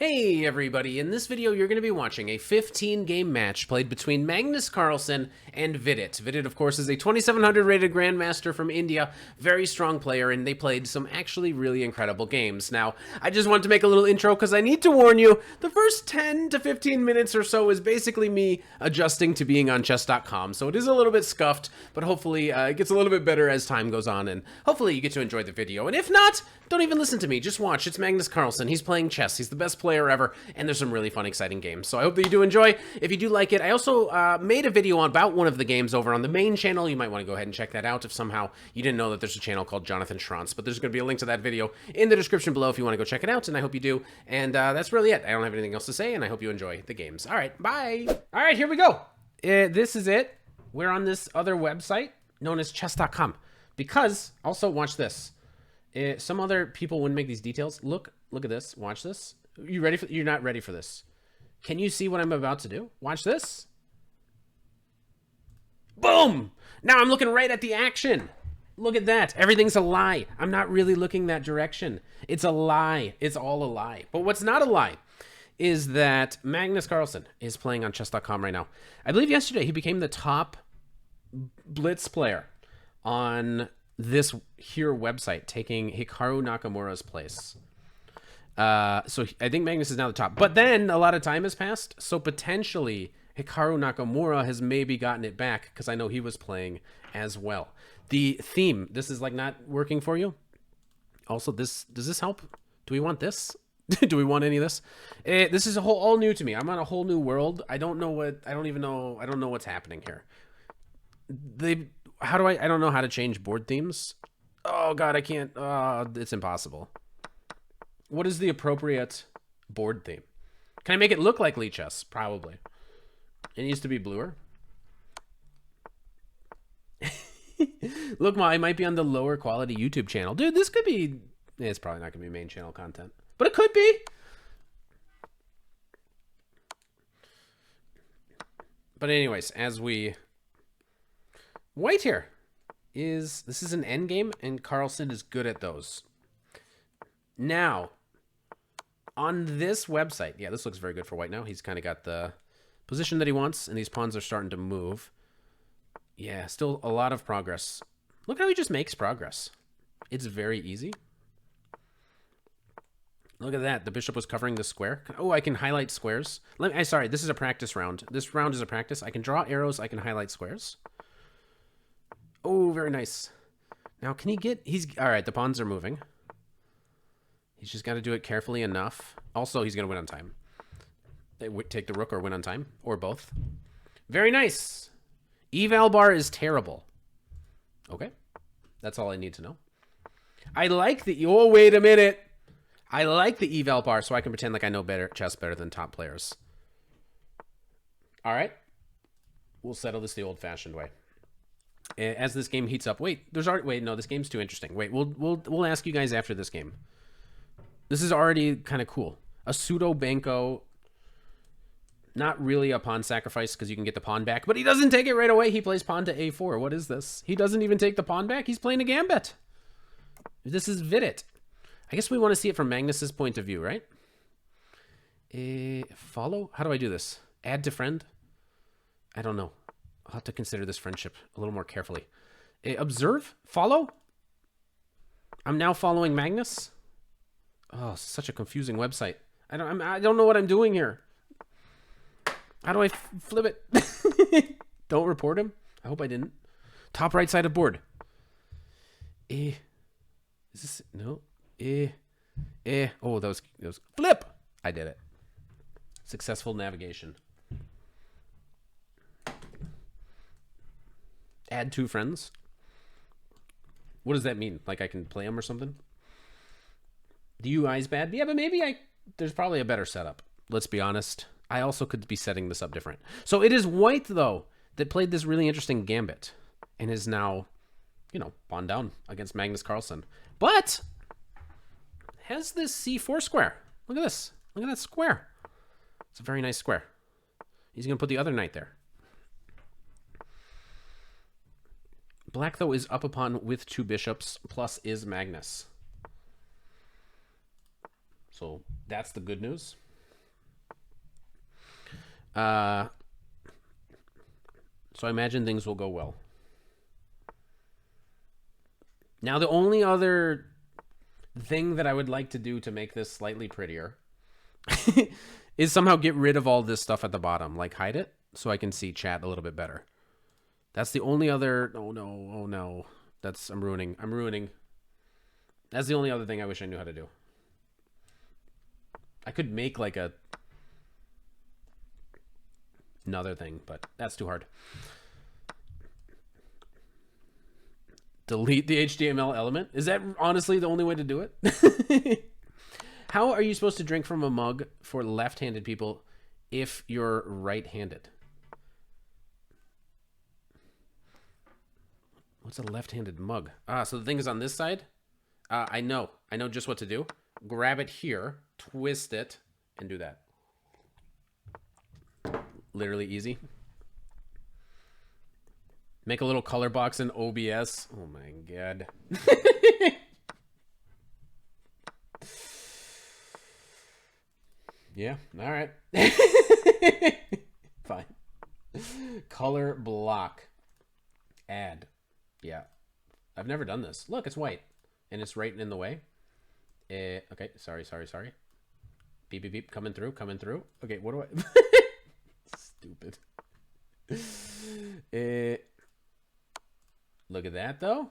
Hey everybody, in this video you're going to be watching a 15-game match played between Magnus Carlsen and Vidit. Vidit, of course, is a 2700 rated Grandmaster from India, very strong player, and they played some actually really incredible games. Now, I just want to make a little intro because I need to warn you, the first 10 to 15 minutes or so is basically me adjusting to being on chess.com, so it is a little bit scuffed, but hopefully it gets a little bit better as time goes on, and hopefully you get to enjoy the video. And if not, don't even listen to me, just watch. It's Magnus Carlsen. He's playing chess. He's the best player ever, and there's some really fun, exciting games. So I hope that you do enjoy. If you do like it, I also made a video about one of the games over on the main channel. You might want to go ahead and check that out if somehow you didn't know that there's a channel called Jonathan Schranz, but there's going to be a link to that video in the description below if you want to go check it out, and I hope you do. And that's really it. I don't have anything else to say, and I hope you enjoy the games. All right, bye. All right, here we go. This is it. We're on this other website known as chess.com because, also, watch this. Some other people wouldn't make these details. Look at this. Watch this. You ready for? You're not ready for this. Can you see what I'm about to do? Watch this. Boom! Now I'm looking right at the action. Look at that. Everything's a lie. I'm not really looking that direction. It's a lie. It's all a lie. But what's not a lie is that Magnus Carlsen is playing on chess.com right now. I believe yesterday he became the top blitz player on this here website, taking Hikaru Nakamura's place. So I think Magnus is now the top, but then a lot of time has passed, so potentially Hikaru Nakamura has maybe gotten it back, because I know he was playing as well. The theme, this is like not working for you. Also, does this help? Do we want this? Do we want any of this? This is all new to me. I'm on a whole new world. I don't know what's happening here. I don't know how to change board themes. Oh god, I can't. It's impossible. What is the appropriate board theme? Can I make it look like Lichess? Probably. It needs to be bluer. Look, I might be on the lower quality YouTube channel. Dude, this could be... It's probably not going to be main channel content. But it could be. But anyways, as we... White here this is an endgame, and Carlsen is good at those. Now, on this website, yeah, this looks very good for white now. He's kind of got the position that he wants, and these pawns are starting to move. Yeah, still a lot of progress. Look how he just makes progress. It's very easy. Look at that. The bishop was covering the square. Oh, I can highlight squares. Sorry, this is a practice round. This round is a practice. I can draw arrows. I can highlight squares. Oh, very nice. Now, can he get... All right, the pawns are moving. He's just got to do it carefully enough. Also, he's going to win on time. They would take the rook or win on time, or both. Very nice. Eval bar is terrible. Okay. That's all I need to know. I like the... Oh, wait a minute. I like the eval bar so I can pretend like I know chess better than top players. All right. We'll settle this the old-fashioned way. As this game heats up. Wait, no, this game's too interesting. Wait, we'll ask you guys after this game. This is already kind of cool. A pseudo-BENKO. Not really a pawn sacrifice because you can get the pawn back, but he doesn't take it right away. He plays pawn to a4. What is this? He doesn't even take the pawn back. He's playing a gambit. This is Vidit. I guess we want to see it from Magnus's point of view, right? Follow? How do I do this? Add to friend? I don't know. I'll have to consider this friendship a little more carefully. Observe? Follow? I'm now following Magnus? Oh, such a confusing website. I don't know what I'm doing here. How do I flip it? Don't report him? I hope I didn't. Top right side of board. Is this... No. Oh, those flip! I did it. Successful navigation. Add two friends. What does that mean? Like I can play them or something? The UI is bad? Yeah, but maybe there's probably a better setup. Let's be honest. I also could be setting this up different. So it is white, though, that played this really interesting gambit and is now, pawn down against Magnus Carlsen. But has this c4 square. Look at this. Look at that square. It's a very nice square. He's going to put the other knight there. Black, though, is up a pawn with two bishops, plus is Magnus. So that's the good news. So I imagine things will go well. Now, the only other thing that I would like to do to make this slightly prettier is somehow get rid of all this stuff at the bottom. Like, hide it so I can see chat a little bit better. That's the only other... Oh, no. Oh, no. That's... I'm ruining. I'm ruining. That's the only other thing I wish I knew how to do. I could make, like, another thing, but that's too hard. Delete the HTML element? Is that honestly the only way to do it? How are you supposed to drink from a mug for left-handed people if you're right-handed? What's a left-handed mug? So the thing is on this side? I know just what to do. Grab it here, twist it, and do that. Literally easy. Make a little color box in OBS. Oh my god. Yeah, all right. Fine. Color block. Add. Yeah. I've never done this. Look, it's white. And it's right in the way. Okay, sorry. Beep, beep, beep. Coming through. Okay, what do I... Stupid. Look at that, though.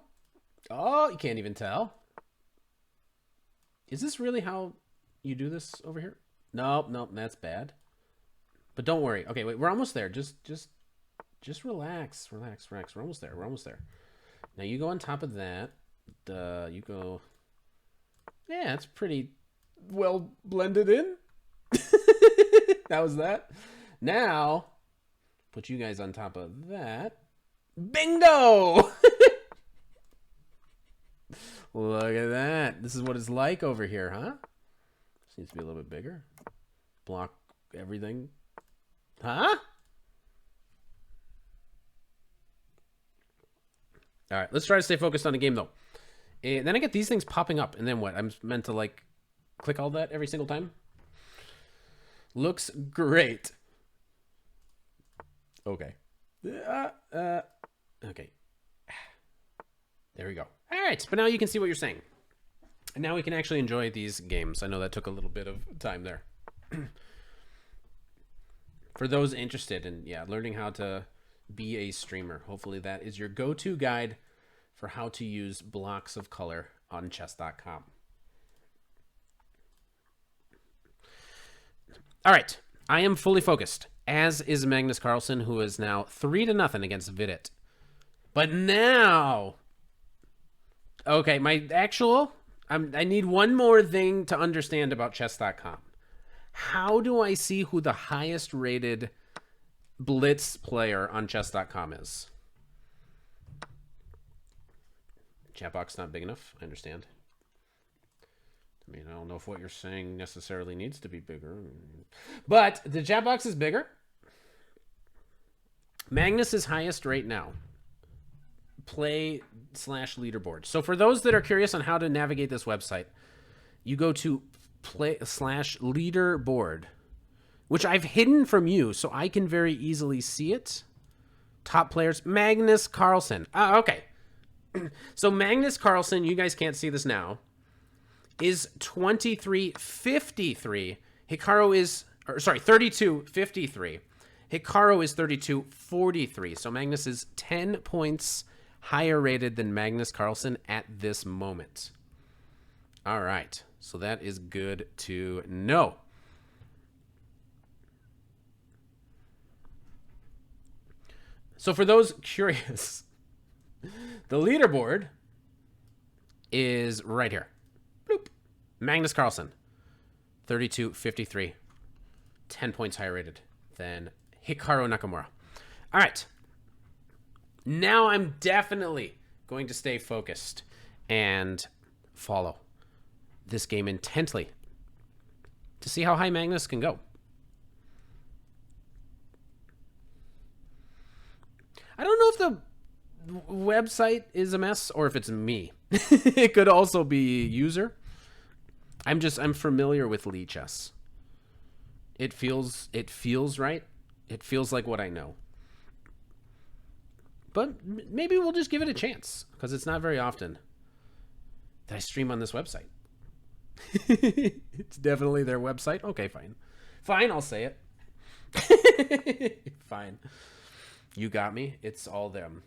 Oh, you can't even tell. Is this really how you do this over here? Nope, that's bad. But don't worry. Okay, wait, we're almost there. Just relax. We're almost there. Now you go on top of that. You go... Yeah, it's pretty well blended in. That was that. Now, put you guys on top of that. Bingo! Look at that. This is what it's like over here, huh? This needs to be a little bit bigger. Block everything. Huh? All right, let's try to stay focused on the game, though. And then I get these things popping up, and then what? I'm meant to, like, click all that every single time? Looks great. Okay. Okay. There we go. All right, but now you can see what you're saying. And now we can actually enjoy these games. I know that took a little bit of time there. For those interested in, learning how to be a streamer, hopefully that is your go-to guide for how to use blocks of color on chess.com. All right, I am fully focused, as is Magnus Carlsen, who is now 3-0 against Vidit. But now, okay, my actual, I need one more thing to understand about chess.com. How do I see who the highest rated blitz player on chess.com is? Chat box not big enough. I understand. I mean, I don't know if what you're saying necessarily needs to be bigger. But the chat box is bigger. Magnus is highest right now. Play/leaderboard. So for those that are curious on how to navigate this website, you go to play/leaderboard, which I've hidden from you so I can very easily see it. Top players, Magnus Carlsen. Okay. So Magnus Carlsen, you guys can't see this now, is 2353. Hikaru is, 3253. Hikaru is 3243. So Magnus is 10 points higher rated than Magnus Carlsen at this moment. All right. So that is good to know. So for those curious, the leaderboard is right here. Bloop. Magnus Carlsen, 3253. 10 points higher rated than Hikaru Nakamura. All right. Now I'm definitely going to stay focused and follow this game intently to see how high Magnus can go. I don't know if the website is a mess or if it's me. It could also be user. I'm familiar with Lee Chess. It feels right. It feels like what I know. But maybe we'll just give it a chance, because it's not very often that I stream on this website. It's definitely their website. Okay, fine. Fine, I'll say it. Fine. You got me. It's all them.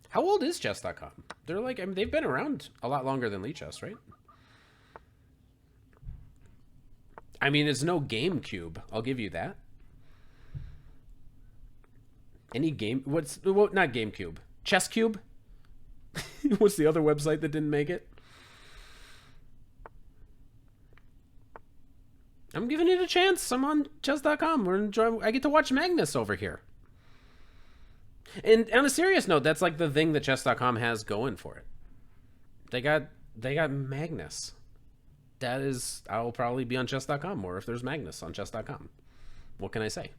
How old is chess.com? They're like, I mean, they've been around a lot longer than Lichess, right? I mean, it's no GameCube. I'll give you that. Any game? What's not GameCube? ChessCube? What's the other website that didn't make it? I'm giving it a chance. I'm on chess.com. We're enjoying. I get to watch Magnus over here. And on a serious note, that's like the thing that chess.com has going for it. They got Magnus. That is, I will probably be on chess.com more if there's Magnus on chess.com. What can I say?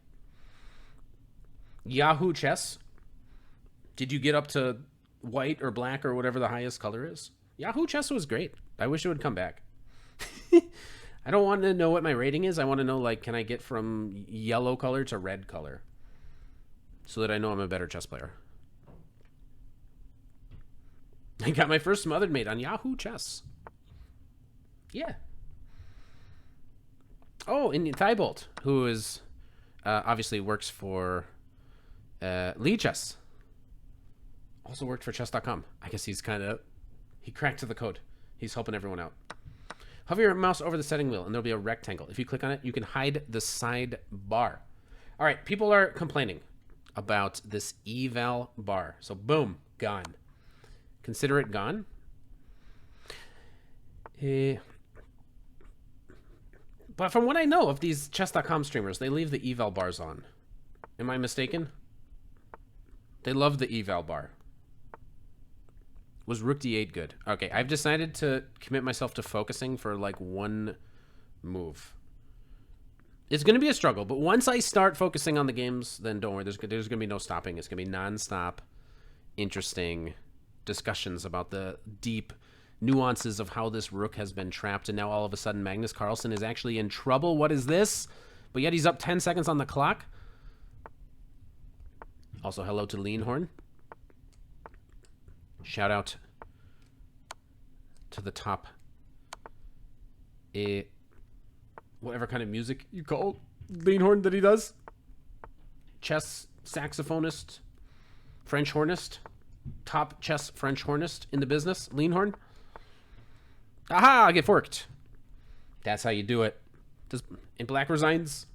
Yahoo Chess. Did you get up to white or black or whatever the highest color is? Yahoo Chess was great. I wish it would come back. I don't want to know what my rating is. I want to know, like, can I get from yellow color to red color so that I know I'm a better chess player. I got my first smothered mate on Yahoo Chess. Yeah. Oh, and Thibault, who is obviously works for Lichess. Also worked for chess.com. I guess he's he cracked the code. He's helping everyone out. Hover your mouse over the setting wheel and there'll be a rectangle. If you click on it, you can hide the side bar. All right, people are complaining about this eval bar. So boom, gone. Consider it gone. But from what I know of these chess.com streamers, they leave the eval bars on. Am I mistaken? They love the eval bar. Was rook d8 good? Okay, I've decided to commit myself to focusing for like one move. It's going to be a struggle, but once I start focusing on the games, then don't worry, there's going to be no stopping. It's going to be non-stop, interesting discussions about the deep nuances of how this rook has been trapped, and now all of a sudden Magnus Carlsen is actually in trouble. What is this? But yet he's up 10 seconds on the clock. Also, hello to Leanhorn. Shout out to the top, whatever kind of music you call Leanhorn that he does. Chess saxophonist, French hornist, top chess French hornist in the business, Leanhorn. Aha, I get forked. That's how you do it. And Black resigns.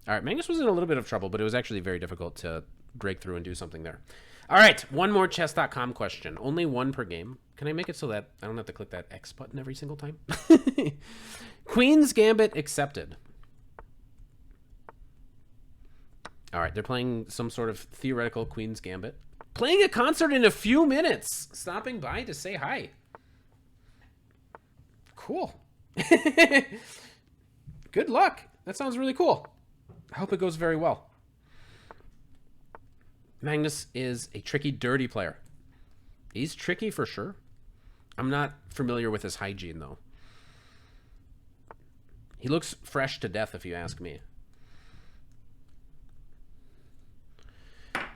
All right, Magnus was in a little bit of trouble, but it was actually very difficult to break through and do something there. All right, one more chess.com question. Only one per game. Can I make it so that I don't have to click that X button every single time? Queen's Gambit accepted. All right, they're playing some sort of theoretical Queen's Gambit. Playing a concert in a few minutes. Stopping by to say hi. Cool. Good luck. That sounds really cool. I hope it goes very well. Magnus is a tricky, dirty player. He's tricky for sure. I'm not familiar with his hygiene, though. He looks fresh to death, if you ask me.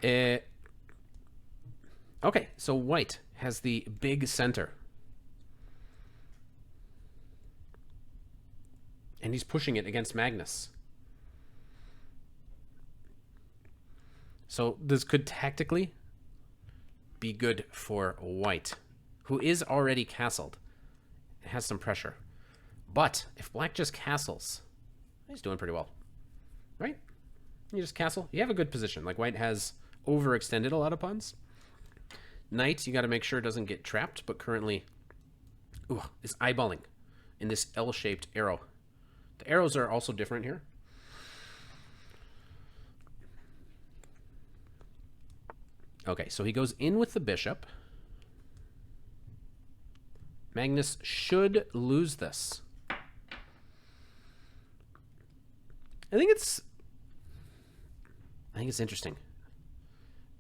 Okay, so white has the big center. And he's pushing it against Magnus. So this could tactically be good for white, who is already castled. It has some pressure. But if black just castles, he's doing pretty well, right? You just castle. You have a good position. Like white has overextended a lot of pawns. Knight, you got to make sure it doesn't get trapped, but currently is eyeballing in this L-shaped arrow. The arrows are also different here. Okay, so he goes in with the bishop. Magnus should lose this. I think it's interesting.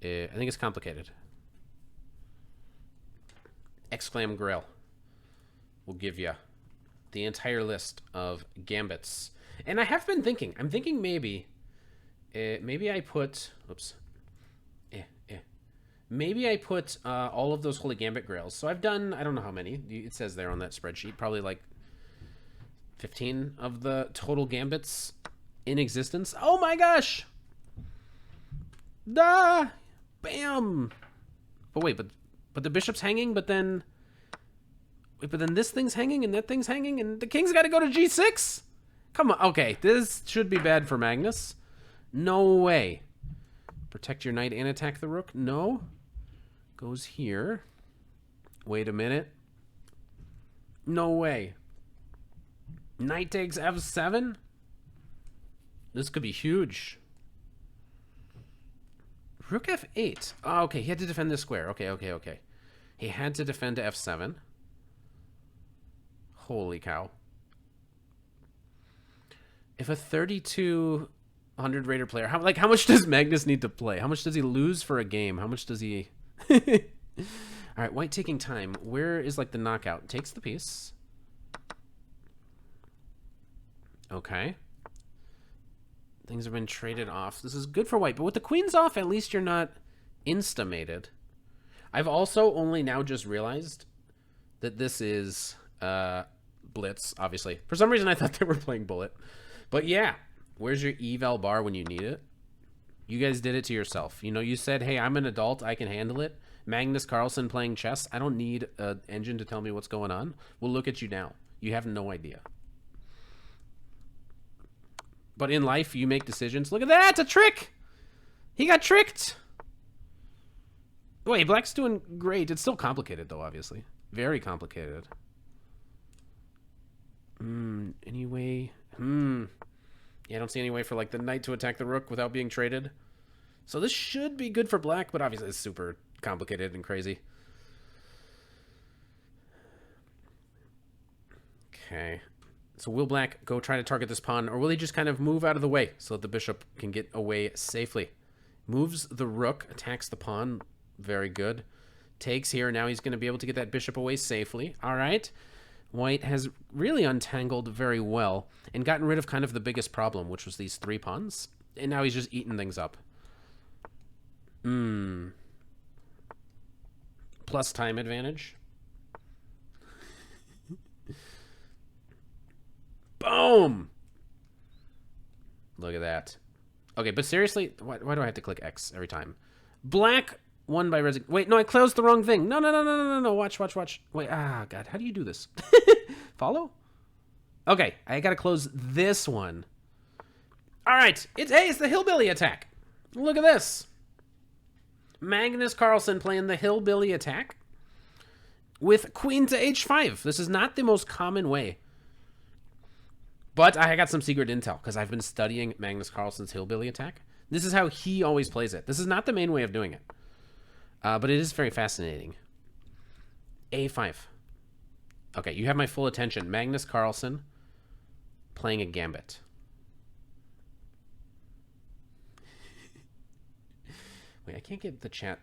I think it's complicated. Exclam Grail will give you the entire list of gambits. And I have been thinking, I'm thinking maybe I put, oops, maybe I put all of those Holy Gambit Grails. So I've done, I don't know how many, it says there on that spreadsheet, probably like 15 of the total gambits in existence. Oh my gosh! Da! Bam! But wait, but the bishop's hanging, but then... Wait, but then this thing's hanging, and that thing's hanging, and the king's got to go to g6? Come on, okay, this should be bad for Magnus. No way. Protect your knight and attack the rook? No. Goes here. Wait a minute. No way. Knight takes f7? This could be huge. Rook f8. Oh, okay, he had to defend this square. Okay. He had to defend to f7. Holy cow. If a 3,200 Raider player... How much does Magnus need to play? How much does he lose for a game? How much does he... Alright, white taking time. Where is, like, the knockout? Takes the piece. Okay. Things have been traded off. This is good for white, but with the queens off, at least you're not insta-mated. I've also only now just realized that this is blitz, obviously. For some reason, I thought they were playing bullet. But yeah, where's your eval bar when you need it? You guys did it to yourself. You know, you said, hey, I'm an adult. I can handle it. Magnus Carlsen playing chess. I don't need an engine to tell me what's going on. Well, look at you now. You have no idea. But in life, you make decisions. Look at that! It's a trick! He got tricked! Wait, black's doing great. It's still complicated, though, obviously. Very complicated. Anyway... Yeah, I don't see any way for, like, the knight to attack the rook without being traded. So this should be good for black, but obviously it's super complicated and crazy. Okay. So will black go try to target this pawn, or will he just kind of move out of the way so that the bishop can get away safely? Moves the rook, attacks the pawn. Very good. Takes here. Now he's going to be able to get that bishop away safely. All right. White has really untangled very well and gotten rid of kind of the biggest problem, which was these three pawns. And now he's just eating things up. Plus time advantage. Boom! Look at that. Okay, but seriously, why do I have to click X every time? Black won by resignation. Wait, no, I closed the wrong thing. No. Watch. Wait, God, how do you do this? Follow? Okay, I gotta close this one. All right, it's the hillbilly attack. Look at this. Magnus Carlsen playing the hillbilly attack with queen to h5. This is not the most common way. But I got some secret intel because I've been studying Magnus Carlsen's hillbilly attack. This is how he always plays it. This is not the main way of doing it. But it is very fascinating. A5. Okay, you have my full attention. Magnus Carlsen playing a gambit. Wait, I can't get the chat.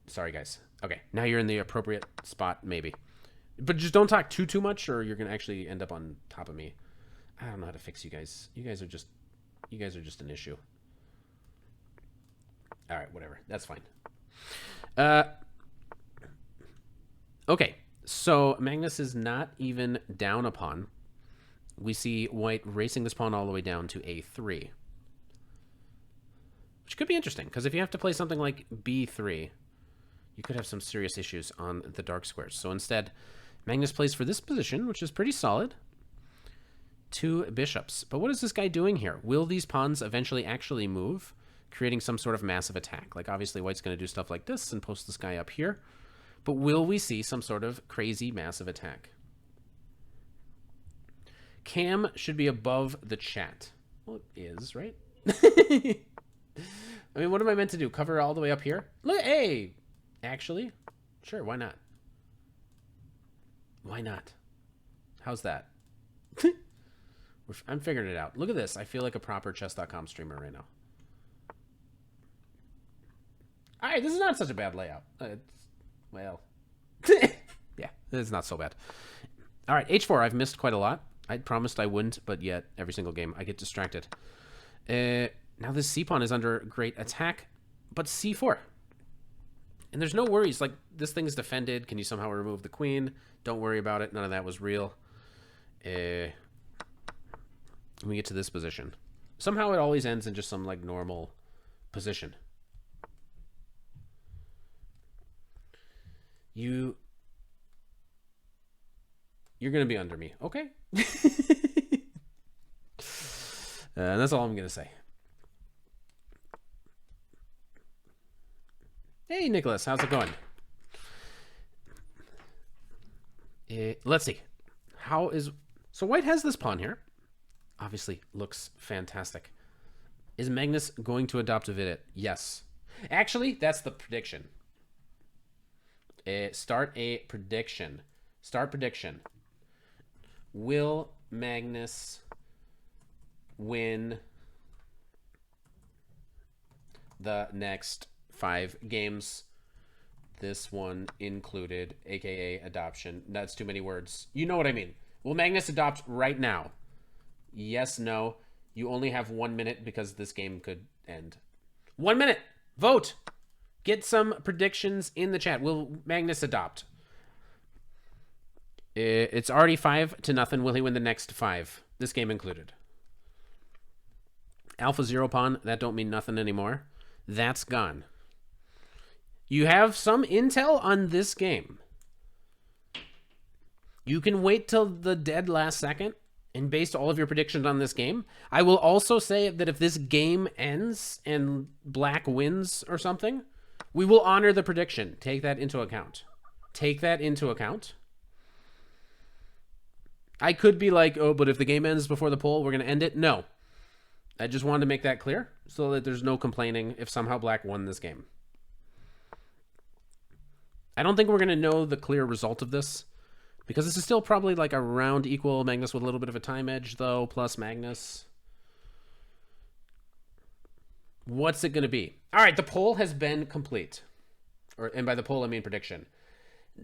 Sorry, guys. Okay, now you're in the appropriate spot, maybe. But just don't talk too much, or you're going to actually end up on top of me. I don't know how to fix you guys. You guys are just an issue. All right, whatever. That's fine. Okay, so Magnus is not even down a pawn. We see white racing this pawn all the way down to a3. Which could be interesting, because if you have to play something like b3, you could have some serious issues on the dark squares. So instead, Magnus plays for this position, which is pretty solid. 2 bishops. But what is this guy doing here? Will these pawns eventually actually move, creating some sort of massive attack? Like, obviously, white's going to do stuff like this and post this guy up here. But will we see some sort of crazy massive attack? Cam should be above the chat. Well, it is, right? I mean, what am I meant to do? Cover all the way up here? Look, hey! Actually, sure, why not? Why not? How's that? I'm figuring it out. Look at this. I feel like a proper chess.com streamer right now. All right, this is not such a bad layout. Well, yeah, it's not so bad. All right, h4. I've missed quite a lot. I promised I wouldn't, but yet every single game I get distracted. Now this c-pawn is under great attack, but c4. And there's no worries. Like, this thing is defended. Can you somehow remove the queen? Don't worry about it. None of that was real. When we get to this position. Somehow it always ends in just some, like, normal position. You're going to be under me. Okay. And that's all I'm going to say. Hey, Nicholas. How's it going? Let's see. How is... So white has this pawn here. Obviously looks fantastic. Is Magnus going to adopt a Vidit? Yes. Actually, that's the prediction. Start a prediction. Start prediction. Will Magnus win the next 5 games? This one included, aka adoption. That's too many words. You know what I mean. Will Magnus adopt right now? Yes, no. You only have 1 minute because this game could end. 1 minute. Vote. Get some predictions in the chat. Will Magnus adopt? It's already 5-0. Will he win the next 5? This game included. Alpha 0 pawn. That don't mean nothing anymore. That's gone. You have some intel on this game. You can wait till the dead last second and base all of your predictions on this game. I will also say that if this game ends and black wins or something, we will honor the prediction. Take that into account. Take that into account. I could be like, oh, but if the game ends before the poll, we're going to end it. No. I just wanted to make that clear so that there's no complaining if somehow black won this game. I don't think we're going to know the clear result of this because this is still probably like around equal. Magnus with a little bit of a time edge, though, plus Magnus. What's it going to be? All right, the poll has been complete. And by the poll, I mean prediction.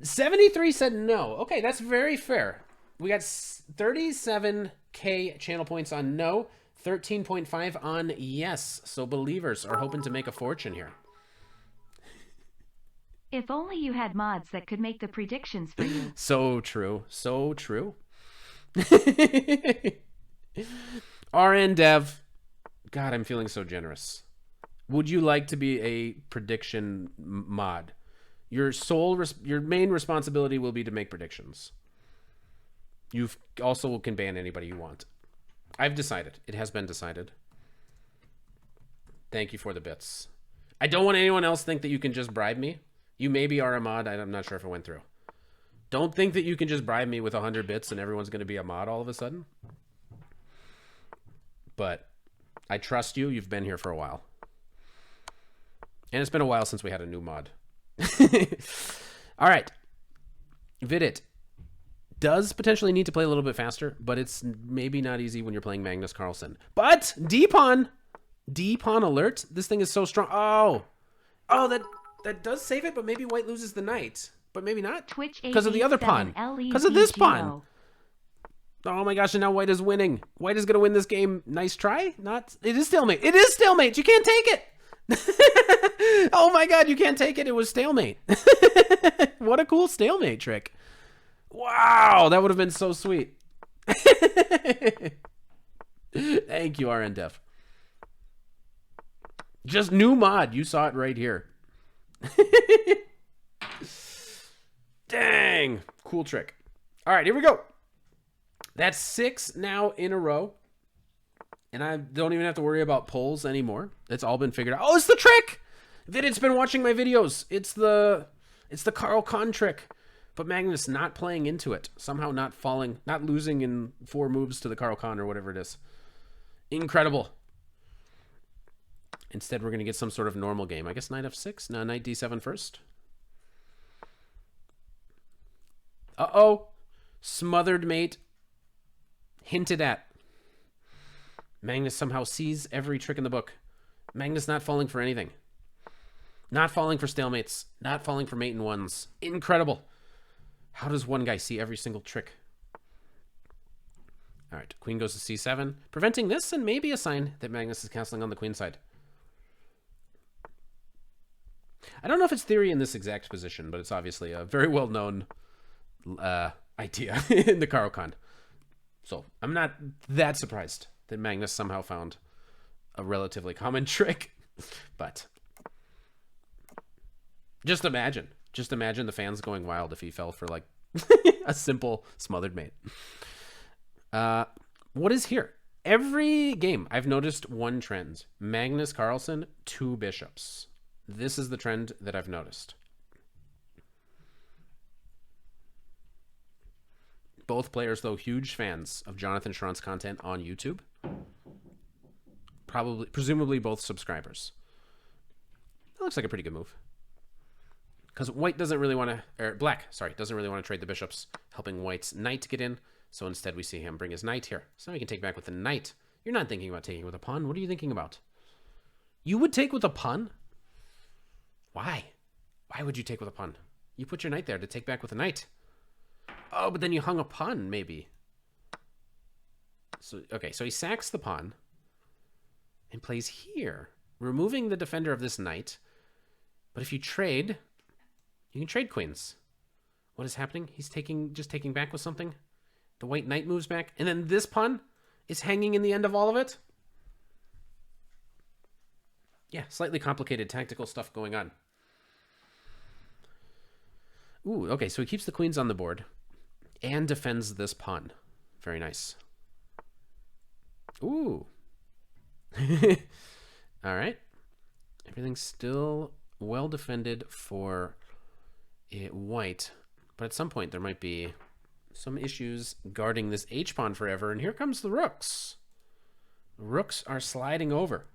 73 said no. Okay, that's very fair. We got 37K channel points on no, 13.5 on yes. So believers are hoping to make a fortune here. If only you had mods that could make the predictions for you. So true. So true. RN Dev. God, I'm feeling so generous. Would you like to be a prediction mod? Your main responsibility will be to make predictions. You also can ban anybody you want. I've decided. It has been decided. Thank you for the bits. I don't want anyone else think that you can just bribe me. You maybe are a mod. I'm not sure if it went through. Don't think that you can just bribe me with 100 bits and everyone's going to be a mod all of a sudden. But I trust you. You've been here for a while. And it's been a while since we had a new mod. All right. Vidit does potentially need to play a little bit faster, but it's maybe not easy when you're playing Magnus Carlsen. But D-pawn. D-pawn alert. This thing is so strong. Oh, that does save it, but maybe white loses the knight. But maybe not. Because of the other pawn. Because of this pawn. Oh my gosh, and now white is winning. White is going to win this game. Nice try. Not. It is stalemate. It is stalemate. You can't take it. Oh my god, you can't take it. It was stalemate. What a cool stalemate trick. Wow, that would have been so sweet. Thank you, RN Def. Just new mod. You saw it right here. Dang. Cool trick. All right, here we go. That's 6 now in a row. And I don't even have to worry about polls anymore. It's all been figured out. Oh, it's the trick! Vidit's been watching my videos. It's the Caro-Kann trick. But Magnus not playing into it. Somehow not falling, not losing in 4 moves to the Caro-Kann or whatever it is. Incredible. Instead, we're going to get some sort of normal game. I guess knight f6. No, knight d7 first. Uh-oh. Smothered mate. Hinted at. Magnus somehow sees every trick in the book. Magnus not falling for anything. Not falling for stalemates. Not falling for mate in ones. Incredible. How does one guy see every single trick? All right, queen goes to c7, preventing this and maybe a sign that Magnus is castling on the queen side. I don't know if it's theory in this exact position, but it's obviously a very well-known idea in the Caro-Kann. So I'm not that surprised that Magnus somehow found a relatively common trick. But just imagine the fans going wild if he fell for like a simple smothered mate. What is here? Every game I've noticed one trend. Magnus Carlsen, 2 bishops. This is the trend that I've noticed. Both players, though, huge fans of Jonathan Schron's content on YouTube. Presumably both subscribers. That looks like a pretty good move. Because white doesn't really want to, or black, sorry, doesn't really want to trade the bishops, helping white's knight get in. So instead we see him bring his knight here. So now he can take back with the knight. You're not thinking about taking with a pawn. What are you thinking about? You would take with a pawn? Why? Why would you take with a pawn? You put your knight there to take back with a knight. Oh, but then you hung a pawn, maybe. So, okay, so he sacks the pawn and plays here, removing the defender of this knight. But if you trade, you can trade queens. What is happening? He's just taking back with something. The white knight moves back, and then this pawn is hanging in the end of all of it. Yeah, slightly complicated tactical stuff going on. Ooh, okay, so he keeps the queens on the board and defends this pawn. Very nice. Ooh. All right. Everything's still well defended for white, but at some point there might be some issues guarding this h-pawn forever, and here comes the rooks. Rooks are sliding over.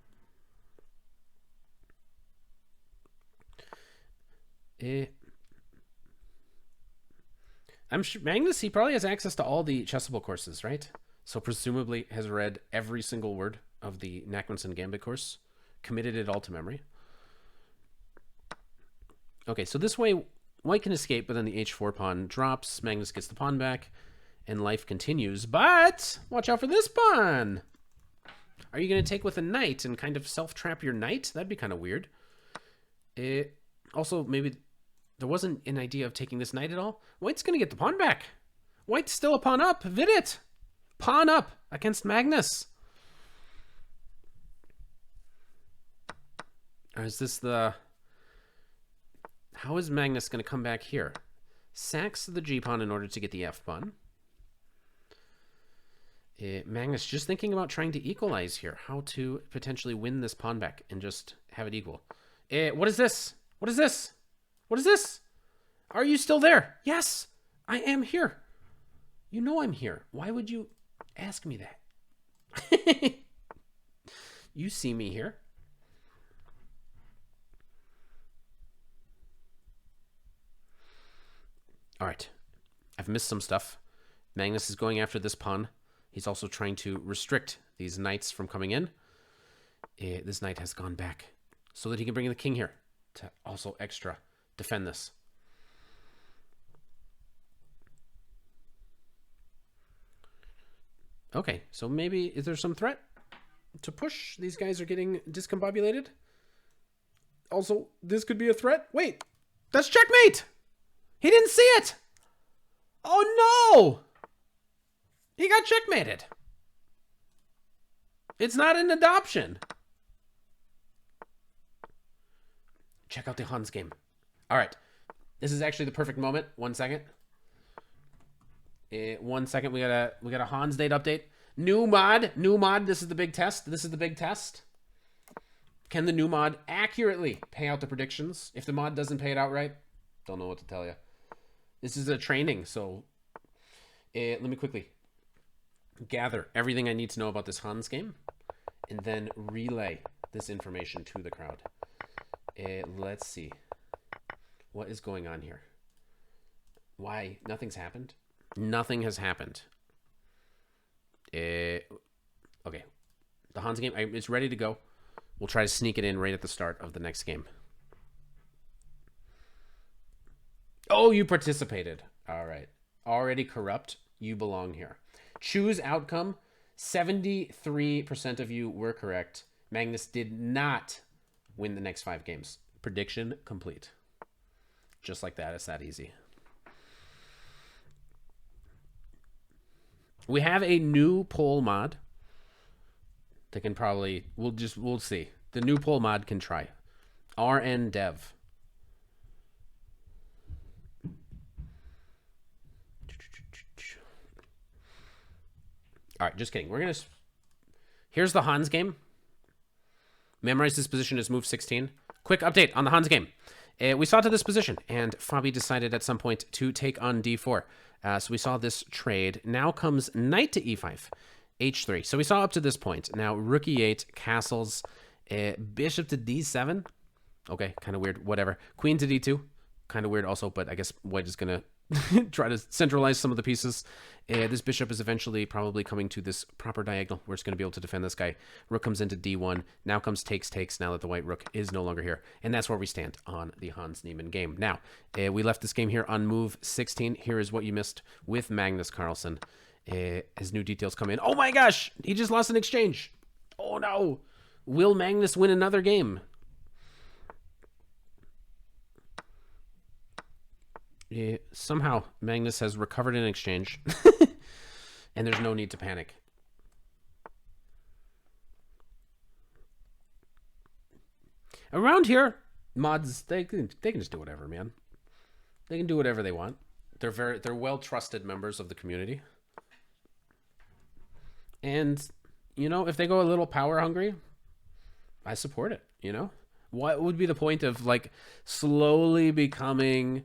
I'm sure Magnus, he probably has access to all the Chessable courses, right? So presumably has read every single word of the NAKHMANSON Gambit course, committed it all to memory. Okay, so this way white can escape, but then the h4 pawn drops. Magnus gets the pawn back, and life continues. But watch out for this pawn. Are you going to take with a knight and kind of self-trap your knight? That'd be kind of weird. Also, maybe there wasn't an idea of taking this knight at all. White's going to get the pawn back. White's still a pawn up. Vidit. Pawn up against Magnus. Or is this the... How is Magnus going to come back here? Sacks the g-pawn in order to get the f-pawn. Magnus just thinking about trying to equalize here. How to potentially win this pawn back and just have it equal. What is this? What is this? What is this? Are you still there? Yes, I am here. You know I'm here. Why would you ask me that? You see me here. All right, I've missed some stuff. Magnus is going after this pawn. He's also trying to restrict these knights from coming in. This knight has gone back so that he can bring in the king here to also extra defend this. Okay, so maybe is there some threat to push? These guys are getting discombobulated. Also, this could be a threat. Wait, that's checkmate! He didn't see it! Oh no! He got checkmated. It's not an adoption. Check out the Hans game. All right. This is actually the perfect moment. 1 second. 1 second. We got a Hans date update. New mod. This is the big test. This is the big test. Can the new mod accurately pay out the predictions? If the mod doesn't pay it out right, don't know what to tell you. This is a training, so let me quickly gather everything I need to know about this Hans game and then relay this information to the crowd. Let's see. What is going on here? Why? Nothing's happened? Nothing has happened. Okay. The Hans game, it's ready to go. We'll try to sneak it in right at the start of the next game. Oh, you participated. All right. Already corrupt. You belong here. Choose outcome. 73% of you were correct. Magnus did not win the next 5 games. Prediction complete. Just like that. It's that easy. We have a new poll mod. They can probably, we'll see. The new poll mod can try. RN Dev. All right, just kidding. We're going to... Here's the Hans game. Memorize this position as move 16. Quick update on the Hans game. We saw to this position, and Fabi decided at some point to take on d4. So we saw this trade. Now comes knight to e5, h3. So we saw up to this point. Now rook e8, castles, bishop to d7. Okay, kind of weird. Whatever. Queen to d2. Kind of weird also, but I guess white is going to try to centralize some of the pieces. This bishop is eventually probably coming to this proper diagonal where it's going to be able to defend this guy. Rook comes into d1. Now comes takes, takes, now that the white rook is no longer here. And that's where we stand on the Hans Niemann game. Now, we left this game here on move 16. Here is what you missed with Magnus Carlsen. His new details come in. Oh my gosh! He just lost an exchange. Oh no! Will Magnus win another game? Somehow Magnus has recovered an exchange and there's no need to panic. Around here, mods, they can just do whatever, man. They can do whatever they want. They're well trusted members of the community. And you know, if they go a little power hungry, I support it, you know? What would be the point of like slowly becoming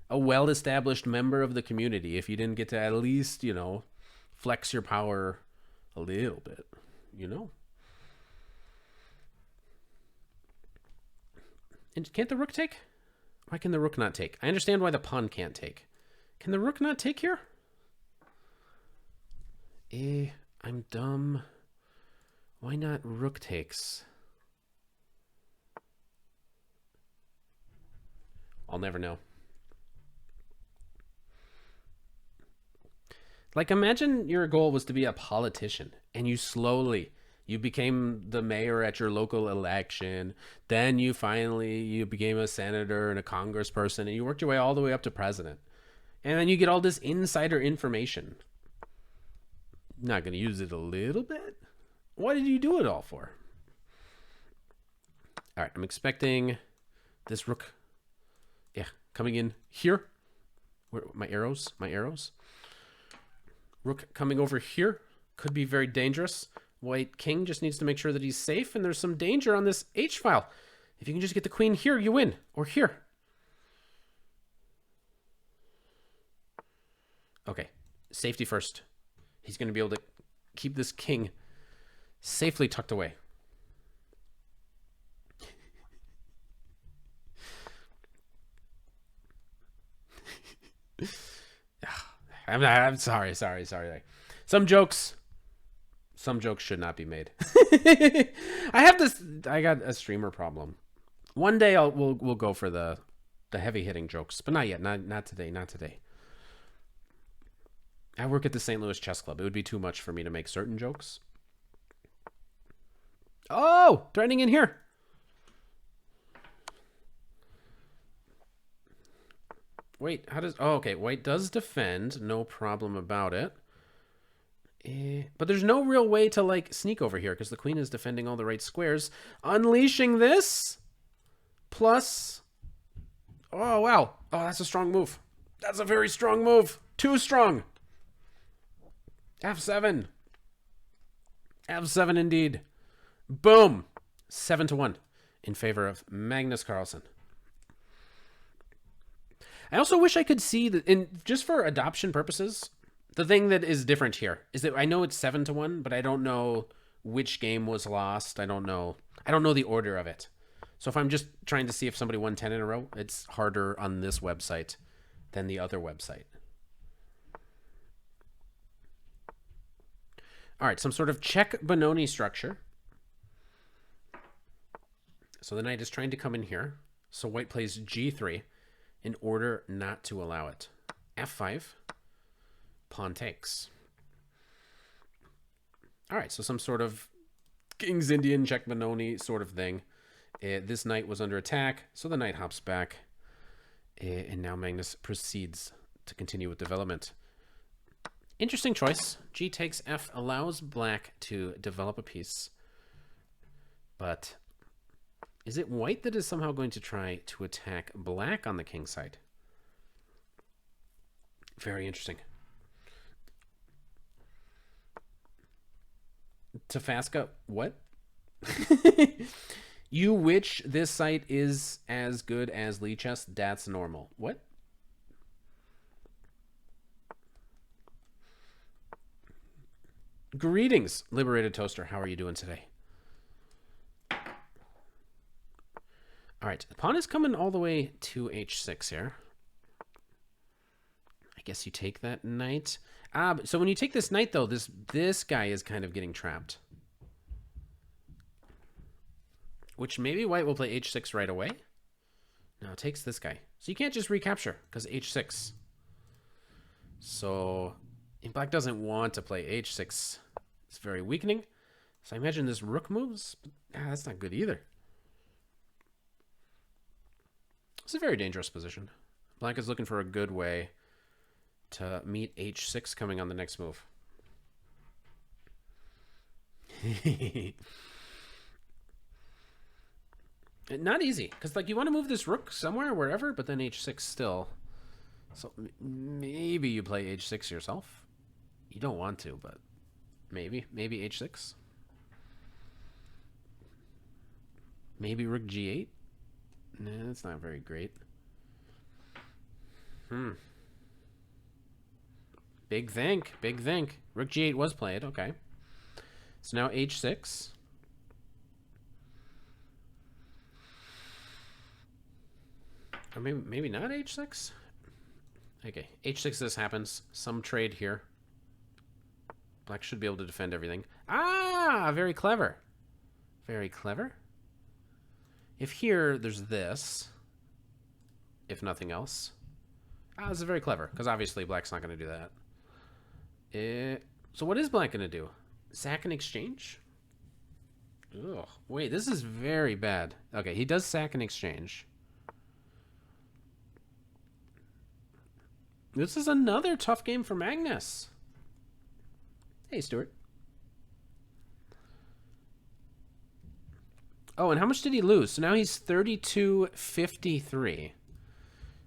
a well-established member of the community if you didn't get to at least, you know, flex your power a little bit, you know? And can't the rook take? Why can the rook not take? I understand why the pawn can't take. Can the rook not take here? I'm dumb. Why not rook takes? I'll never know. Like, imagine your goal was to be a politician and you became the mayor at your local election. Then you became a senator and a congressperson and you worked your way all the way up to president. And then you get all this insider information. Not going to use it a little bit? What did you do it all for? All right, I'm expecting this rook. Yeah, coming in here. Where, my arrows? Rook coming over here could be very dangerous. White king just needs to make sure that he's safe, and there's some danger on this h-file. If you can just get the queen here, you win. Or here. Okay, safety first. He's going to be able to keep this king safely tucked away. I'm sorry. Some jokes should not be made. I got a streamer problem. One day we'll go for the heavy hitting jokes, but not yet. Not today. I work at the St. Louis Chess Club. It would be too much for me to make certain jokes. Oh, threatening in here. Wait, how does... Oh, okay. White does defend. No problem about it. But there's no real way to, like, sneak over here because the queen is defending all the right squares. Unleashing this. Plus... Oh, wow. Oh, that's a strong move. That's a very strong move. Too strong. F7. F7 indeed. Boom. 7-1 in favor of Magnus Carlsen. I also wish I could see that, just for adoption purposes, the thing that is different here is that I know it's 7-1, but I don't know which game was lost. I don't know the order of it. So if I'm just trying to see if somebody won 10 in a row, it's harder on this website than the other website. All right, some sort of check Benoni structure. So the knight is trying to come in here. So white plays g3 in order not to allow it. f5, pawn takes. All right, so some sort of King's Indian, check Benoni sort of thing. This knight was under attack, so the knight hops back. And now Magnus proceeds to continue with development. Interesting choice. G takes F allows black to develop a piece. But is it white that is somehow going to try to attack black on the king side? Very interesting. Tafasca, what? You wish this site is as good as Lee chess? That's normal. What? Greetings, Liberated Toaster. How are you doing today? All right, the pawn is coming all the way to h6 here. I guess you take that knight. So when you take this knight, though, this guy is kind of getting trapped. Which maybe white will play h6 right away. Now it takes this guy. So you can't just recapture because h6. So black doesn't want to play h6. It's very weakening. So I imagine this rook moves. That's not good either. It's a very dangerous position. Black is looking for a good way to meet h6 coming on the next move. Not easy, because like you want to move this rook somewhere, wherever, but then h6 still. So maybe you play h6 yourself. You don't want to, but maybe h6. Maybe rook g8. Nah, that's not very great. Big think. Rook g8 was played. Okay. So now h6. Or maybe not h6. Okay, h6 this happens. Some trade here. Black should be able to defend everything. Ah, very clever. Very clever. If here, there's this. If nothing else. This is very clever, because obviously black's not going to do that. So what is black going to do? Sack and exchange? Ugh. Wait, this is very bad. Okay, he does sack and exchange. This is another tough game for Magnus. Hey, Stuart. Oh, and how much did he lose? So now he's 32.53.